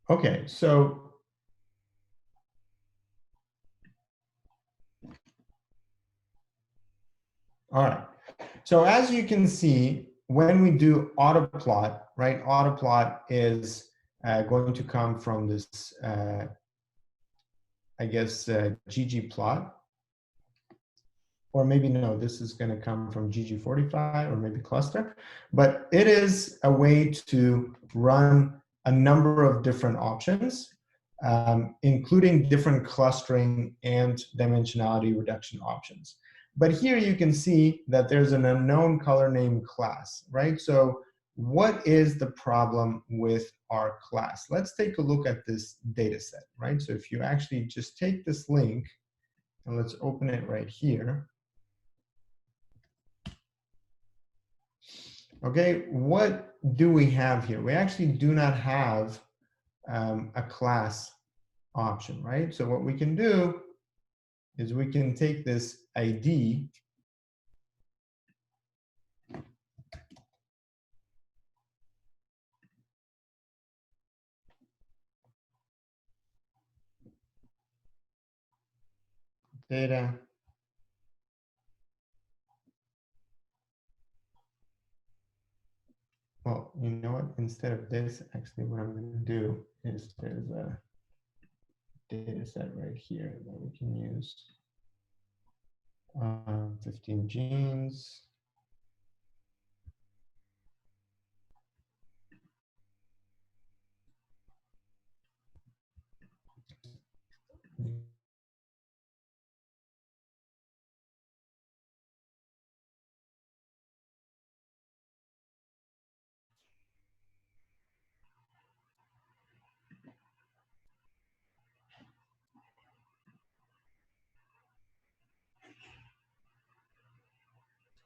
Okay, so all right. So as you can see, when we do autoplot, right? Autoplot is going to come from this, I guess, ggplot. Or maybe no, this is going to come from GG45 or maybe cluster. But it is a way to run a number of different options, including different clustering and dimensionality reduction options. But here you can see that there's an unknown color name class, right? So what is the problem with our class? Let's take a look at this data set, right? So if you actually just take this link and let's open it right here. Okay, what do we have here? We actually do not have a class option, right? So what we can do is we can take this ID data. Well, you know what? Instead of this, actually what I'm going to do is there's a data set right here that we can use. 15 genes.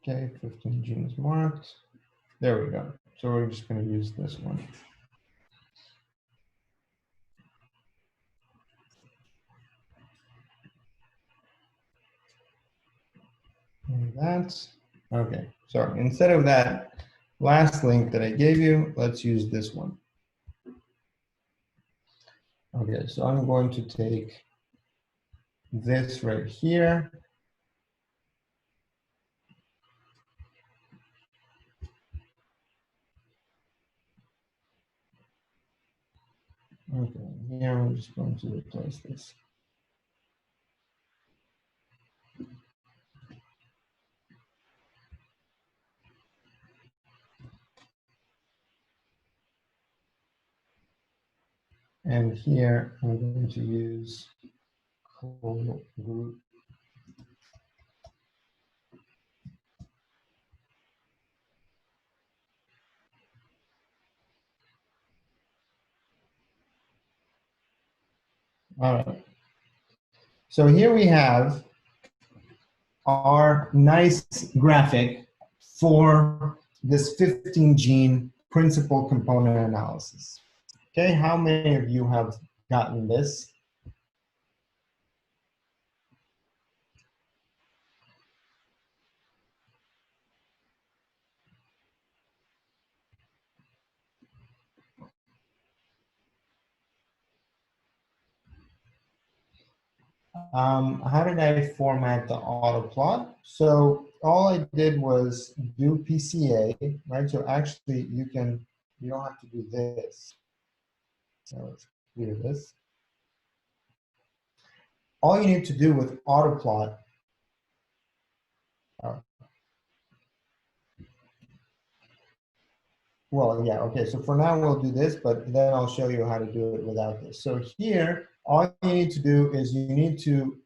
Okay, 15 genes marked. There we go. So we're just going to use this one. And that's, okay, sorry. Instead of that last link that I gave you, let's use this one. Okay, so I'm going to take this right here. Okay, here I'm just going to replace this. And here I'm going to use group. All right. So here we have our nice graphic for this 15 gene principal component analysis. Okay, how many of you have gotten this? How did I format the auto plot? So all I did was do PCA, right? So actually you don't have to do this. So let's clear this. All you need to do with auto plot, well, yeah, okay, so for now we'll do this, but then I'll show you how to do it without this. So here, all you need to do is you need to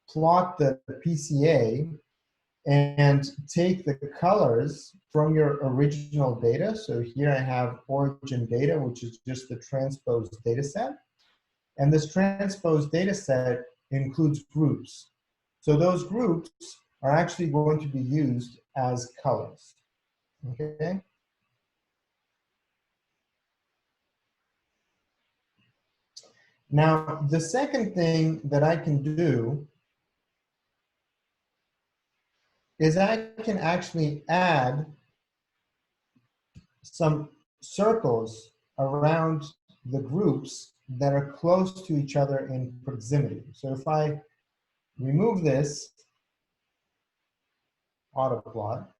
plot the PCA and take the colors from your original data. So here I have origin data, which is just the transposed data set. And this transposed data set includes groups. So those groups are actually going to be used as colors, okay? Now, the second thing that I can do is I can actually add some circles around the groups that are close to each other in proximity. So if I remove this auto plot,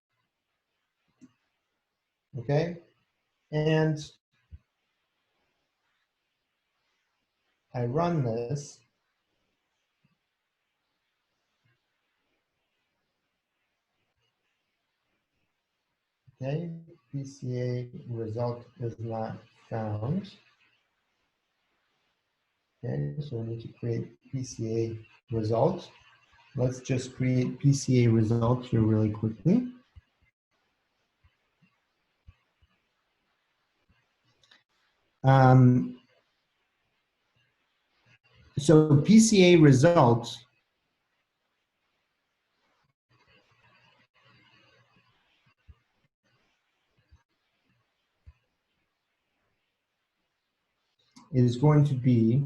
okay, and I run this, okay, PCA result is not found. Okay, so we need to create PCA result. Let's just create PCA result here really quickly. So PCA result is going to be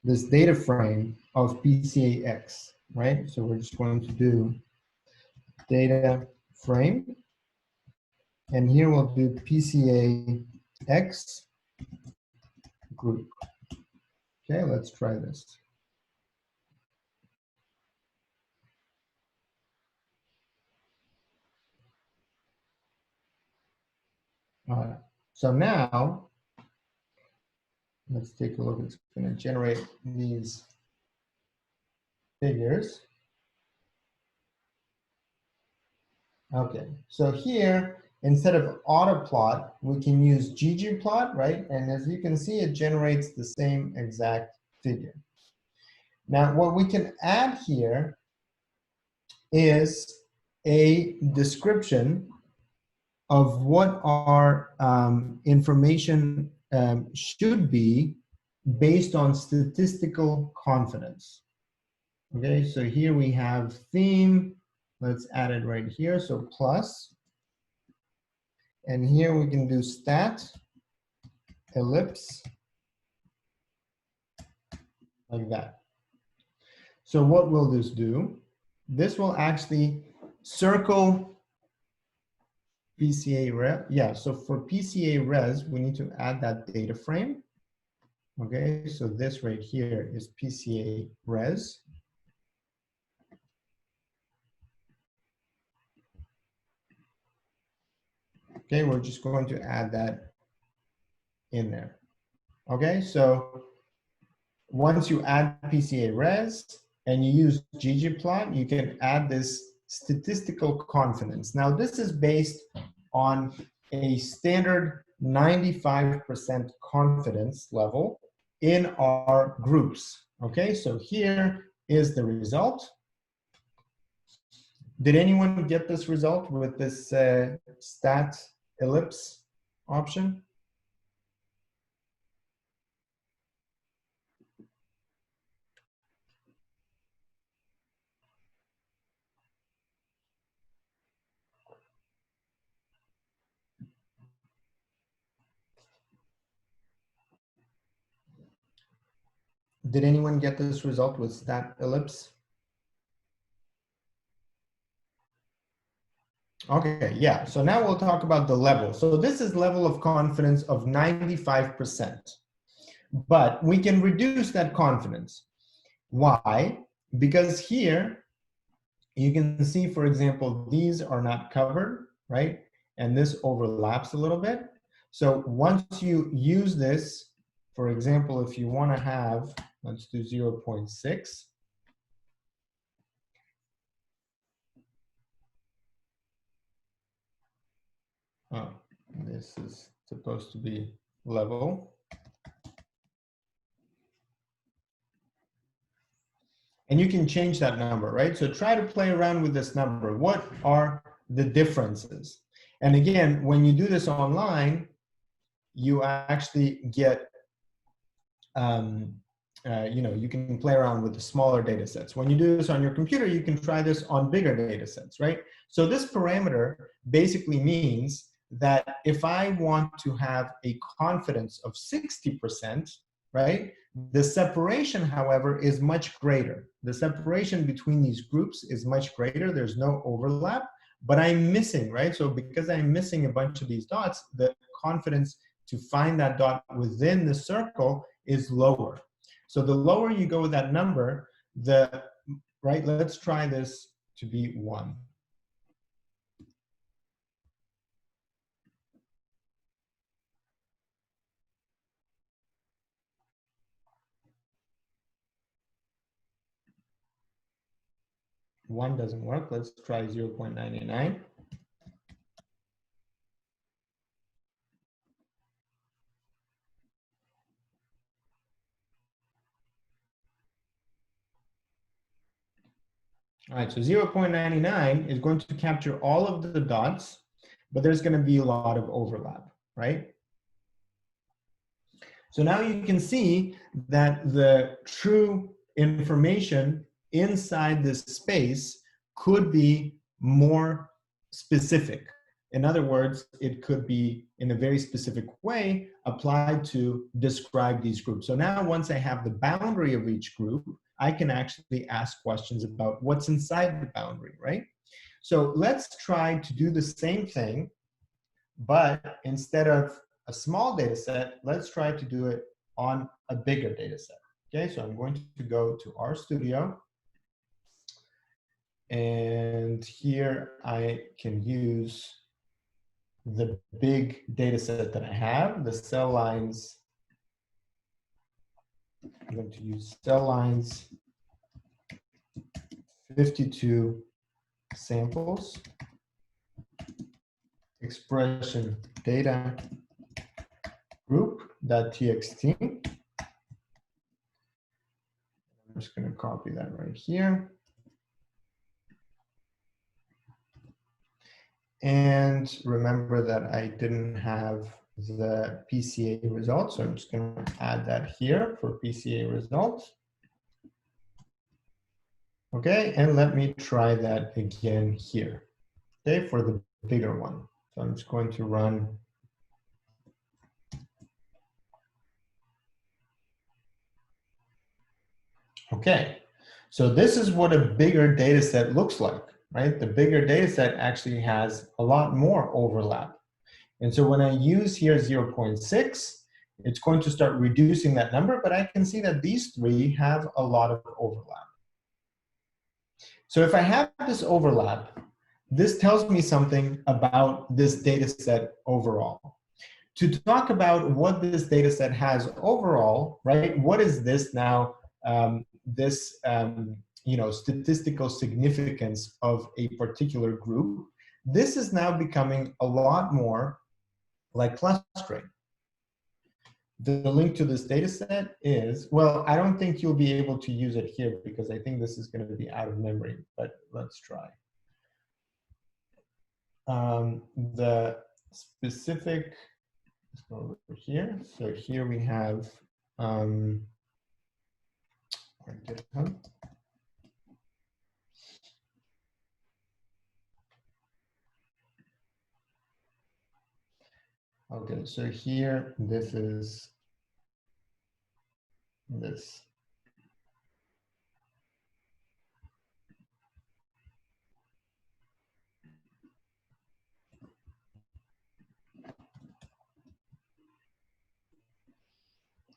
this data frame of PCAX, right? So we're just going to do data frame, and here we'll do PCAX group. Okay, let's try this. So now, let's take a look. It's going to generate these figures. Okay, so here, instead of autoplot, we can use ggplot, right? And as you can see, it generates the same exact figure. Now, what we can add here is a description of what our information should be based on statistical confidence. Okay, so here we have theme. Let's add it right here. So plus, and here we can do stat ellipse like that. So what will this do? This will actually circle PCA res. Yeah, so for PCA res, we need to add that data frame. Okay, so this right here is PCA res. Okay, we're just going to add that in there. Okay, so once you add PCA res and you use ggplot, you can add this statistical confidence. Now, this is based on a standard 95% confidence level in our groups. Okay, so here is the result. Did anyone get this result with this stat ellipse option? Did anyone get this result with stat ellipse? Okay, yeah, so now we'll talk about the level. So this is level of confidence of 95%, but we can reduce that confidence. Why? Because here you can see, for example, these are not covered, right? And this overlaps a little bit. So once you use this, for example, if you want to have, let's do 0.6. Oh, this is supposed to be level. And you can change that number, right? So try to play around with this number. What are the differences? And again, when you do this online, you actually get, you can play around with the smaller data sets. When you do this on your computer, you can try this on bigger data sets, right? So this parameter basically means that if I want to have a confidence of 60%, right? The separation, however, is much greater. The separation between these groups is much greater. There's no overlap, but I'm missing, right? So because I'm missing a bunch of these dots, the confidence to find that dot within the circle is lower. So the lower you go with that number, right, let's try this to be 1. 1 doesn't work. Let's try 0.99. All right, so 0.99 is going to capture all of the dots, but there's going to be a lot of overlap, right? So now you can see that the true information inside this space could be more specific. In other words, it could be in a very specific way applied to describe these groups. So now once I have the boundary of each group, I can actually ask questions about what's inside the boundary, right? So let's try to do the same thing, but instead of a small data set, let's try to do it on a bigger data set. Okay, so I'm going to go to RStudio. And here I can use the big data set that I have, the cell lines. I'm going to use cell lines 52 samples, expression data group.txt. I'm just going to copy that right here. And remember that I didn't have the PCA results, so I'm just going to add that here for PCA results. Okay, and let me try that again here, okay, for the bigger one. So I'm just going to run okay. So this is what a bigger data set looks like, right? The bigger data set actually has a lot more overlap. And so when I use here 0.6, it's going to start reducing that number, but I can see that these three have a lot of overlap. So if I have this overlap, this tells me something about this data set overall. To talk about what this data set has overall, right? What is this now, you know, statistical significance of a particular group? This is now becoming a lot more like clustering. The link to this data set is, well, I don't think you'll be able to use it here because I think this is going to be out of memory, but let's try. The specific, let's go over here. So here we have GitHub. Okay, so here, this is this.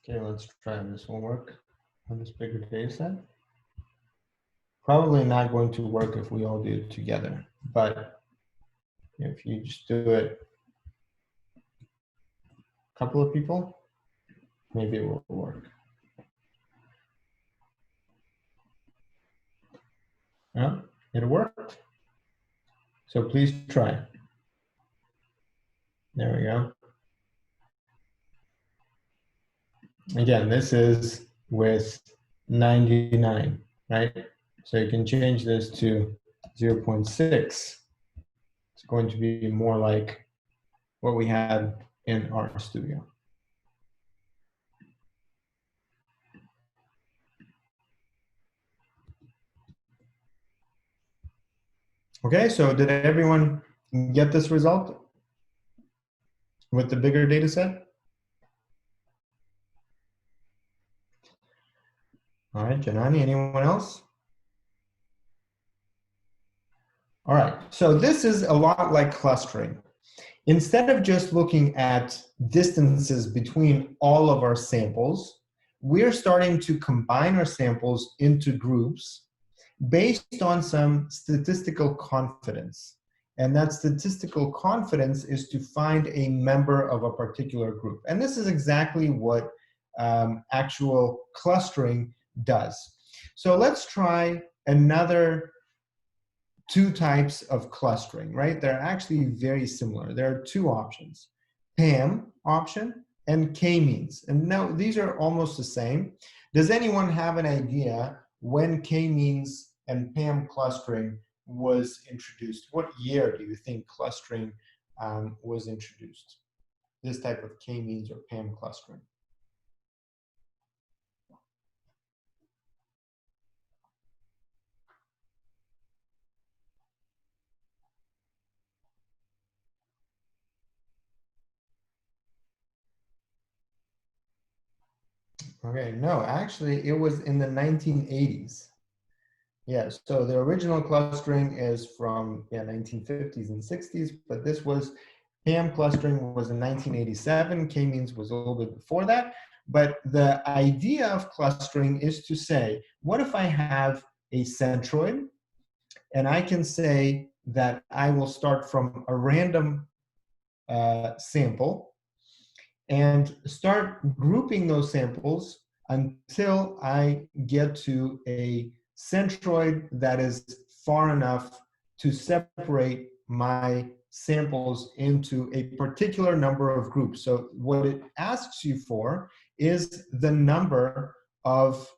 Okay, let's try this will work on this bigger data set. Probably not going to work if we all do it together, but if you just do it a couple of people, maybe it will work. Yeah, it worked. So please try. There we go. Again, this is with 99, right? So you can change this to 0.6. It's going to be more like what we had in RStudio. Okay, so did everyone get this result with the bigger data set? All right, Janani, anyone else? All right, so this is a lot like clustering. Instead of just looking at distances between all of our samples, we're starting to combine our samples into groups based on some statistical confidence. And that statistical confidence is to find a member of a particular group. And this is exactly what actual clustering does. So let's try another two types of clustering, right? They're actually very similar. There are two options, PAM option and k-means. And now these are almost the same. Does anyone have an idea when k-means and PAM clustering was introduced? What year do you think clustering was introduced? This type of k-means or PAM clustering. Okay, no, actually it was in the 1980s. Yeah, so the original clustering is from 1950s and 60s, but this was, PAM clustering was in 1987, k-means was a little bit before that. But the idea of clustering is to say, what if I have a centroid and I can say that I will start from a random sample and start grouping those samples until I get to a centroid that is far enough to separate my samples into a particular number of groups. So what it asks you for is the number of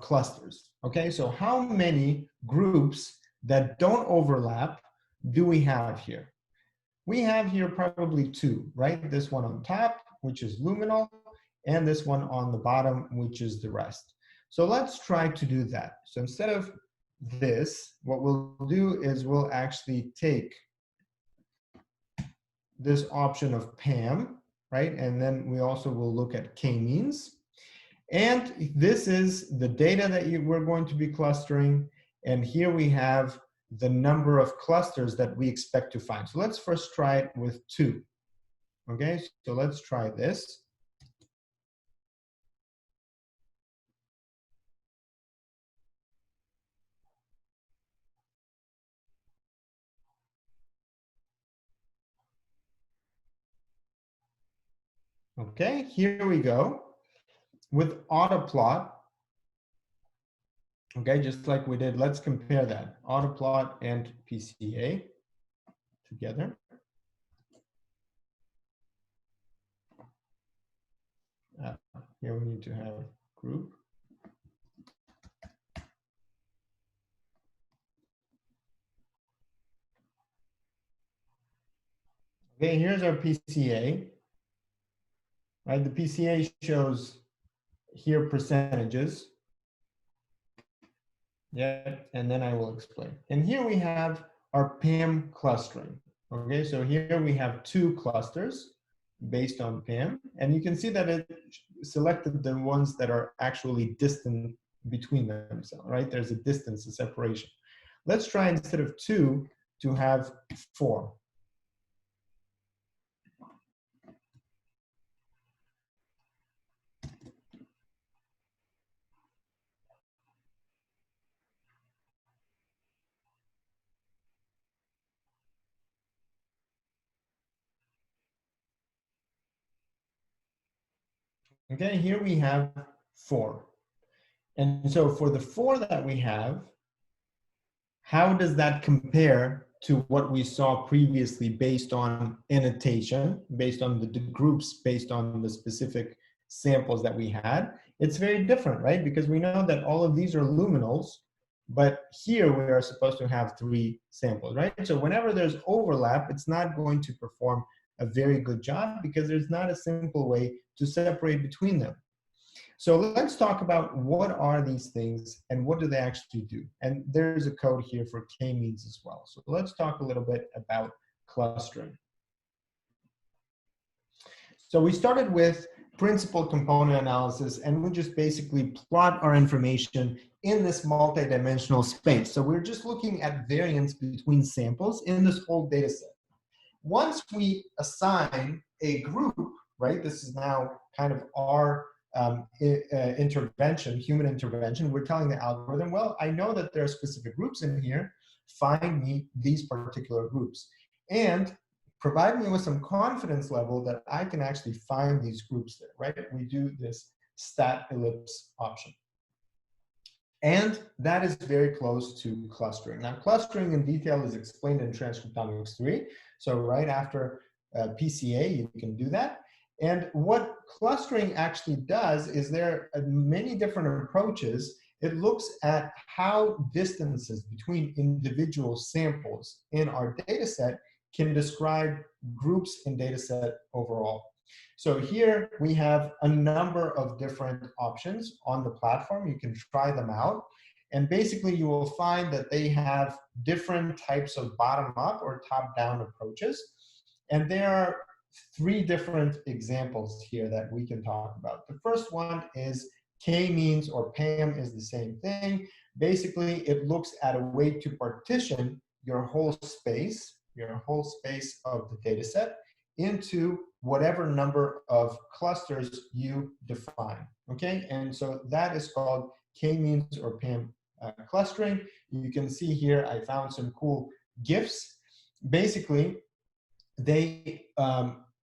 clusters. Okay, so how many groups that don't overlap do we have here? We have here probably two, right? This one on top, which is luminal, and this one on the bottom, which is the rest. So let's try to do that. So instead of this, what we'll do is we'll actually take this option of PAM, right? And then we also will look at k-means. And this is the data that we're going to be clustering. And here we have the number of clusters that we expect to find. So let's first try it with 2. Okay, so let's try this. Okay, here we go. With autoplot, okay, just like we did, let's compare that. Autoplot and PCA together. Here we need to have group. Okay, here's our PCA. Right, the PCA shows here percentages. Yeah, and then I will explain. And here we have our PAM clustering. Okay, so here we have 2 clusters based on PAM, and you can see that it selected the ones that are actually distant between themselves, right? There's a distance, a separation. Let's try, instead of 2, to have 4. Okay, here we have 4. And so for the 4 that we have, how does that compare to what we saw previously based on annotation, based on the groups, based on the specific samples that we had? It's very different, right? Because we know that all of these are luminals, but here we are supposed to have 3 samples, right? So whenever there's overlap, it's not going to perform a very good job because there's not a simple way to separate between them. So let's talk about what are these things and what do they actually do. And there's a code here for k-means as well. So let's talk a little bit about clustering. So we started with principal component analysis, and we just basically plot our information in this multi-dimensional space. So we're just looking at variance between samples in this whole data set. Once we assign a group, right, this is now kind of our intervention, human intervention, we're telling the algorithm, well, I know that there are specific groups in here, find me these particular groups. And provide me with some confidence level that I can actually find these groups there, right? We do this stat ellipse option. And that is very close to clustering. Now, clustering in detail is explained in Transcriptomics 3. So right after PCA, you can do that. And what clustering actually does is there are many different approaches. It looks at how distances between individual samples in our data set can describe groups in data set overall. So here we have a number of different options on the platform. You can try them out. And basically you will find that they have different types of bottom-up or top-down approaches. And there are three different examples here that we can talk about. The first one is k-means, or PAM is the same thing. Basically, it looks at a way to partition your whole space of the data set into whatever number of clusters you define, okay? And so that is called k-means or PAM clustering. You can see here, I found some cool GIFs. Basically, they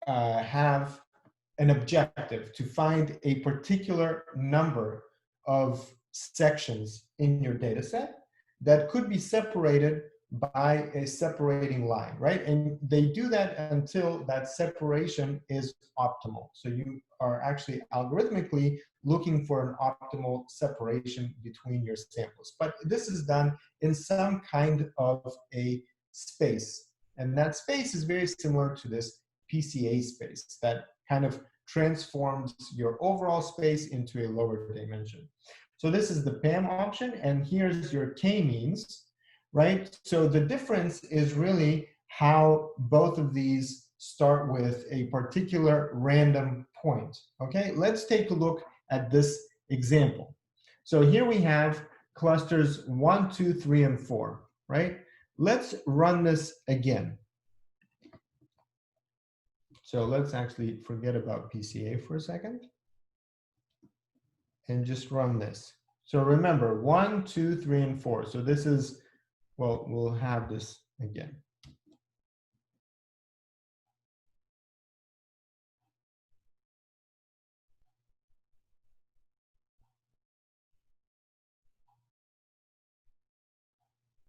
have an objective to find a particular number of sections in your data set that could be separated by a separating line, right? And they do that until that separation is optimal. So you are actually algorithmically looking for an optimal separation between your samples. But this is done in some kind of a space. And that space is very similar to this PCA space that kind of transforms your overall space into a lower dimension. So this is the PAM option, and here's your k-means, right? So the difference is really how both of these start with a particular random point, okay? Let's take a look at this example. So here we have clusters 1, 2, 3, and 4, right? Let's run this again. So let's actually forget about PCA for a second and just run this. So remember, 1, 2, 3, and 4. So this is, well, we'll have this again.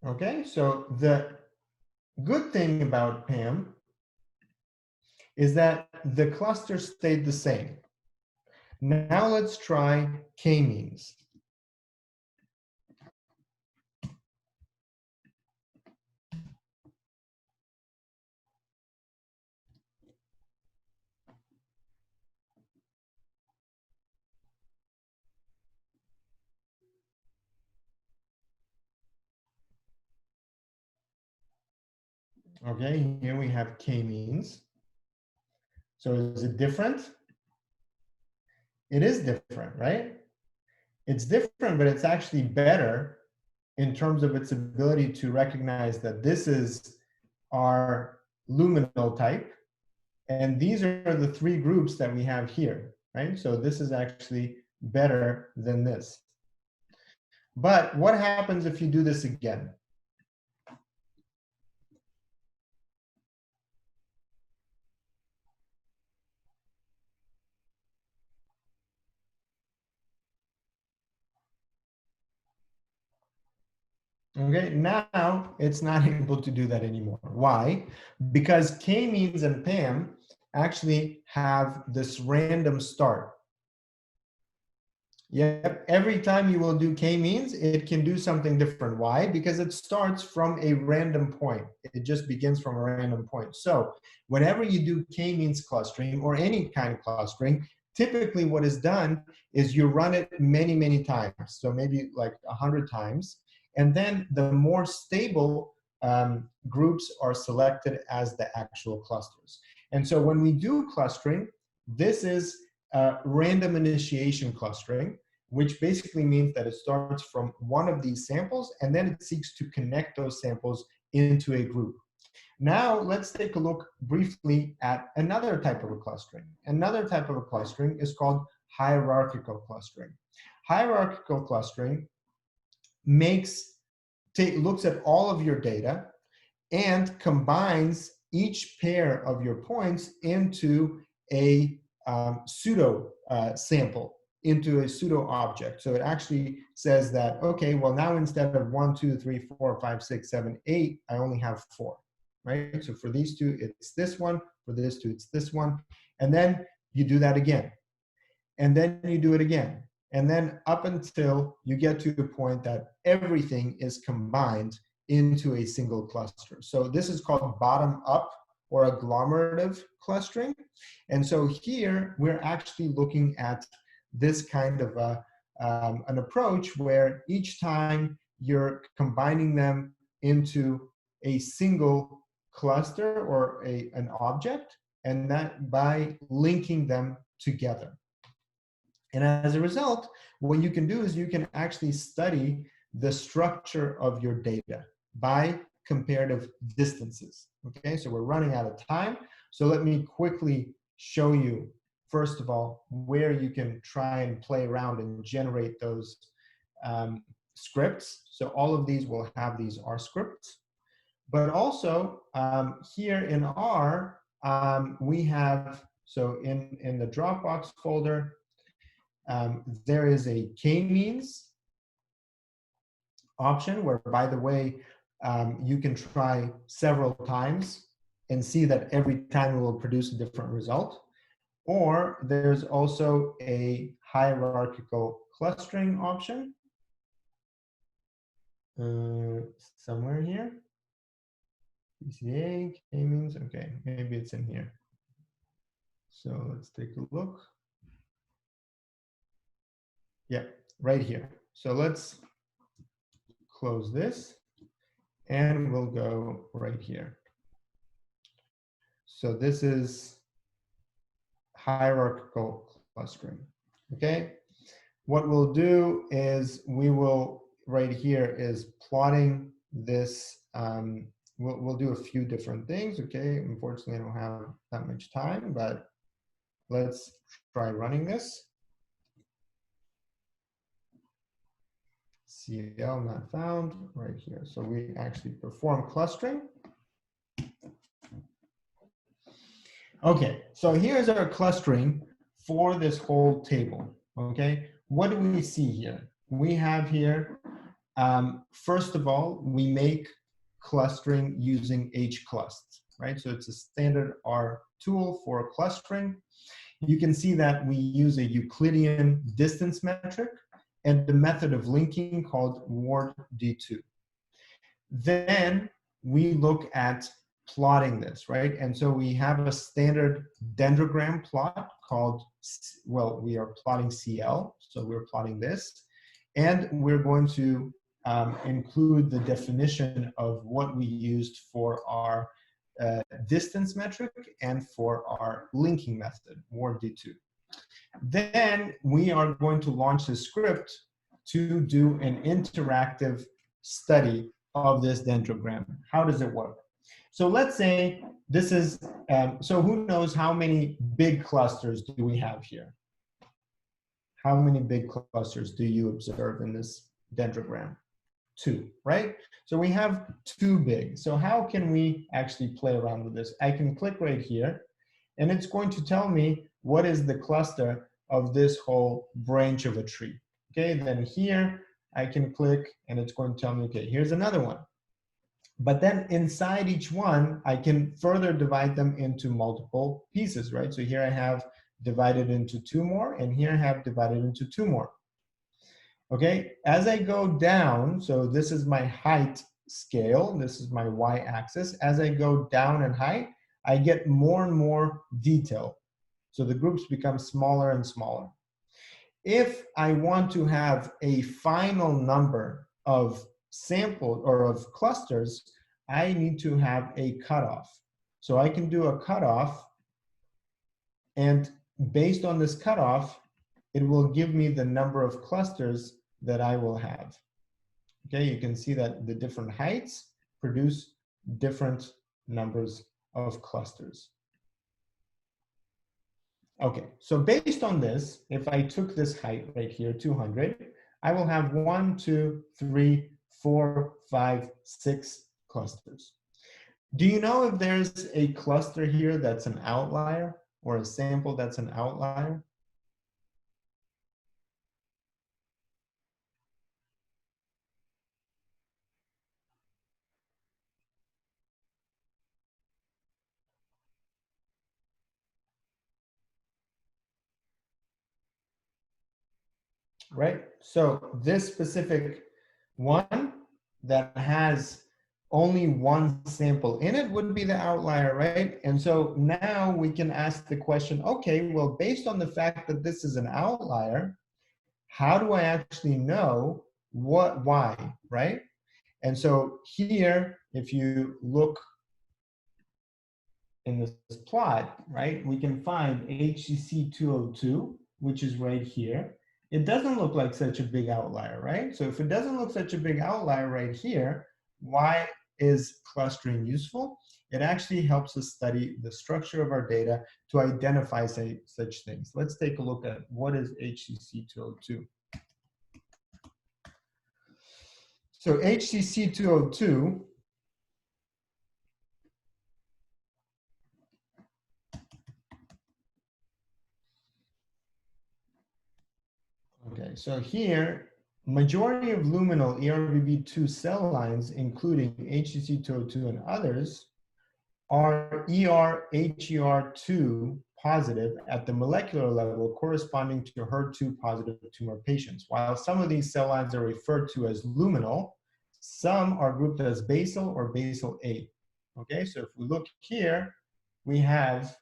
Okay, so the good thing about PAM is that the cluster stayed the same. Now let's try k-means. Okay, here we have k-means. So is it different? It is different, right? It's different, but it's actually better in terms of its ability to recognize that this is our luminal type, and these are the three groups that we have here, right? So this is actually better than this. But what happens if you do this again? Okay, now it's not able to do that anymore. Why? Because k-means and PAM actually have this random start. Yep, every time you will do k-means, it can do something different. Why? Because it starts from a random point. It just begins from a random point. So whenever you do k-means clustering or any kind of clustering, typically what is done is you run it many, many times. So maybe like 100 times. And then the more stable groups are selected as the actual clusters. And so when we do clustering, this is random initiation clustering, which basically means that it starts from one of these samples and then it seeks to connect those samples into a group. Now let's take a look briefly at another type of a clustering. Another type of a clustering is called hierarchical clustering. Hierarchical clustering looks at all of your data and combines each pair of your points into a pseudo sample. into a pseudo object. So it actually says that, okay, well now instead of 1, 2, 3, 4, 5, 6, 7, 8, I only have 4, right? So for these two, it's this one. For this two, it's this one. And then you do that again. And then you do it again. And then up until you get to the point that everything is combined into a single cluster. So this is called bottom up or agglomerative clustering. And so here we're actually looking at this kind of an approach where each time you're combining them into a single cluster or an object, and that by linking them together. And as a result, what you can do is you can actually study the structure of your data by comparative distances. Okay, so we're running out of time. So let me quickly show you, first of all, where you can try and play around and generate those scripts. So all of these will have these R scripts. But also here in R, we have, so in the Dropbox folder, there is a k-means option where, by the way, you can try several times and see that every time it will produce a different result. Or there's also a hierarchical clustering option somewhere here. PCA, k-means, okay, maybe it's in here. So let's take a look. Yeah, right here. So let's close this and we'll go right here. So this is hierarchical clustering, okay? What we'll do is we will, right here is plotting this, we'll do a few different things, okay? Unfortunately, I don't have that much time, but let's try running this. CL not found, right here. So we actually perform clustering. Okay, so here's our clustering for this whole table, okay? What do we see here? We have here, first of all, we make clustering using hclust, right? So it's a standard R tool for clustering. You can see that we use a Euclidean distance metric and the method of linking called Ward D2. Then we look at plotting this, right? And so we have a standard dendrogram plot called, well, we are plotting CL, so we're plotting this. And we're going to include the definition of what we used for our distance metric and for our linking method, Ward D2. Then we are going to launch a script to do an interactive study of this dendrogram. How does it work? So let's say this is, so who knows how many big clusters do we have here? How many big clusters do you observe in this dendrogram? 2, right? So we have 2 big. So how can we actually play around with this? I can click right here, and it's going to tell me what is the cluster of this whole branch of a tree. Okay, then here I can click, and it's going to tell me, okay, here's another one. But then inside each one, I can further divide them into multiple pieces, right? So here I have divided into 2 more, and here I have divided into 2 more. Okay, as I go down, so this is my height scale, this is my y-axis. As I go down in height, I get more and more detail. So the groups become smaller and smaller. If I want to have a final number of samples or of clusters, I need to have a cutoff. So I can do a cutoff, and based on this cutoff, it will give me the number of clusters that I will have. Okay, you can see that the different heights produce different numbers of clusters. Okay, so based on this, if I took this height right here, 200, I will have 1, 2, 3, 4, 5, 6 clusters. Do you know if there's a cluster here that's an outlier or a sample that's an outlier? right? So this specific one that has only one sample in it would be the outlier, right? And so now we can ask the question, okay, well, based on the fact that this is an outlier, how do I actually know why, right? And so here, if you look in this plot, right, we can find HCC 202, which is right here. It doesn't look like such a big outlier, right? So if it doesn't look such a big outlier right here, why is clustering useful? It actually helps us study the structure of our data to identify such things. Let's take a look at what is HCC 202. So HCC 202 okay, so here, majority of luminal ERVB2 cell lines, including HCC202 and others, are HER2 positive at the molecular level corresponding to HER2 positive tumor patients. While some of these cell lines are referred to as luminal, some are grouped as basal or basal A. Okay, so if we look here, we have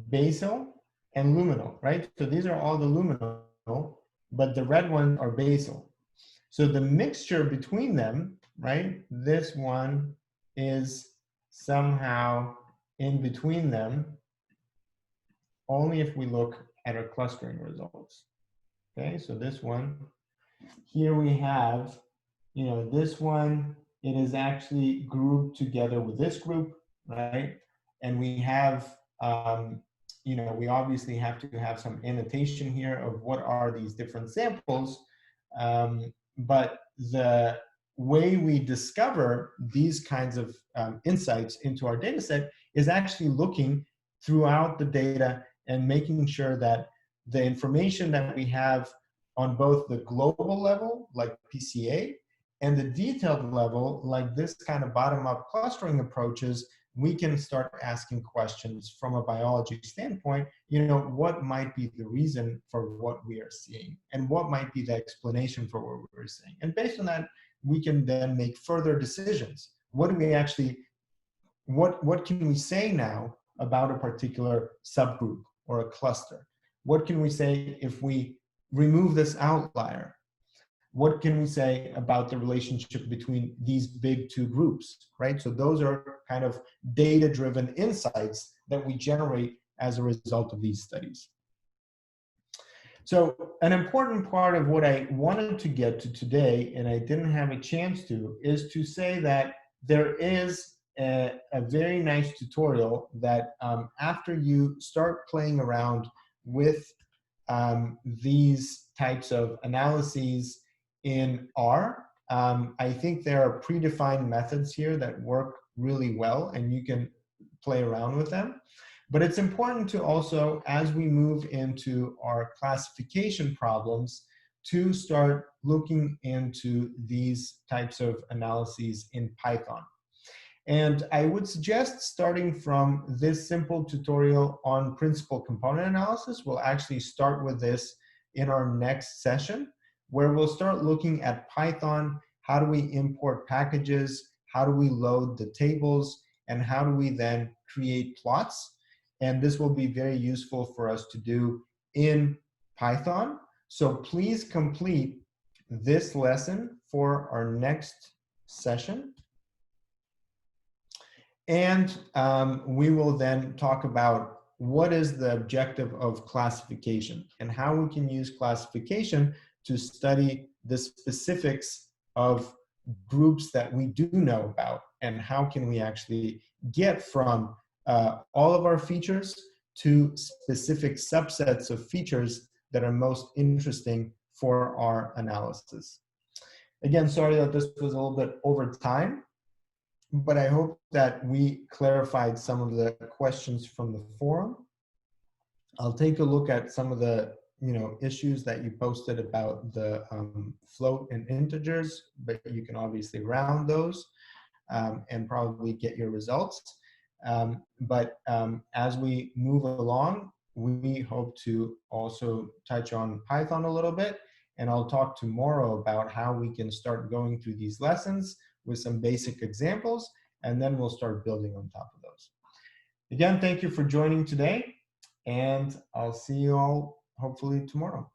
basal and luminal, right? So these are all the luminal, but the red ones are basal. So the mixture between them, right? This one is somehow in between them, only if we look at our clustering results. Okay, so this one, here we have, this one, it is actually grouped together with this group, right? And we have, we obviously have to have some annotation here of what are these different samples. But the way we discover these kinds of insights into our data set is actually looking throughout the data and making sure that the information that we have on both the global level, like PCA, and the detailed level, like this kind of bottom-up clustering approaches, we can start asking questions from a biology standpoint, what might be the reason for what we are seeing and what might be the explanation for what we're seeing. And based on that, we can then make further decisions. What do we actually, what can we say now about a particular subgroup or a cluster? What can we say if we remove this outlier? What can we say about the relationship between these big two groups, right? So those are kind of data-driven insights that we generate as a result of these studies. So an important part of what I wanted to get to today, and I didn't have a chance to, is to say that there is a very nice tutorial that after you start playing around with these types of analyses in R, I think there are predefined methods here that work really well, and you can play around with them. But it's important to also, as we move into our classification problems, to start looking into these types of analyses in Python. And I would suggest starting from this simple tutorial on principal component analysis. We'll actually start with this in our next session, where we'll start looking at Python. How do we import packages? How do we load the tables? And how do we then create plots? And this will be very useful for us to do in Python. So please complete this lesson for our next session. And we will then talk about what is the objective of classification and how we can use classification to study the specifics of groups that we do know about, and how can we actually get from all of our features to specific subsets of features that are most interesting for our analysis. Again, sorry that this was a little bit over time, but I hope that we clarified some of the questions from the forum. I'll take a look at some of the issues that you posted about the float and integers, but you can obviously round those and probably get your results. But as we move along, we hope to also touch on Python a little bit, and I'll talk tomorrow about how we can start going through these lessons with some basic examples, and then we'll start building on top of those. Again, thank you for joining today, and I'll see you all hopefully tomorrow.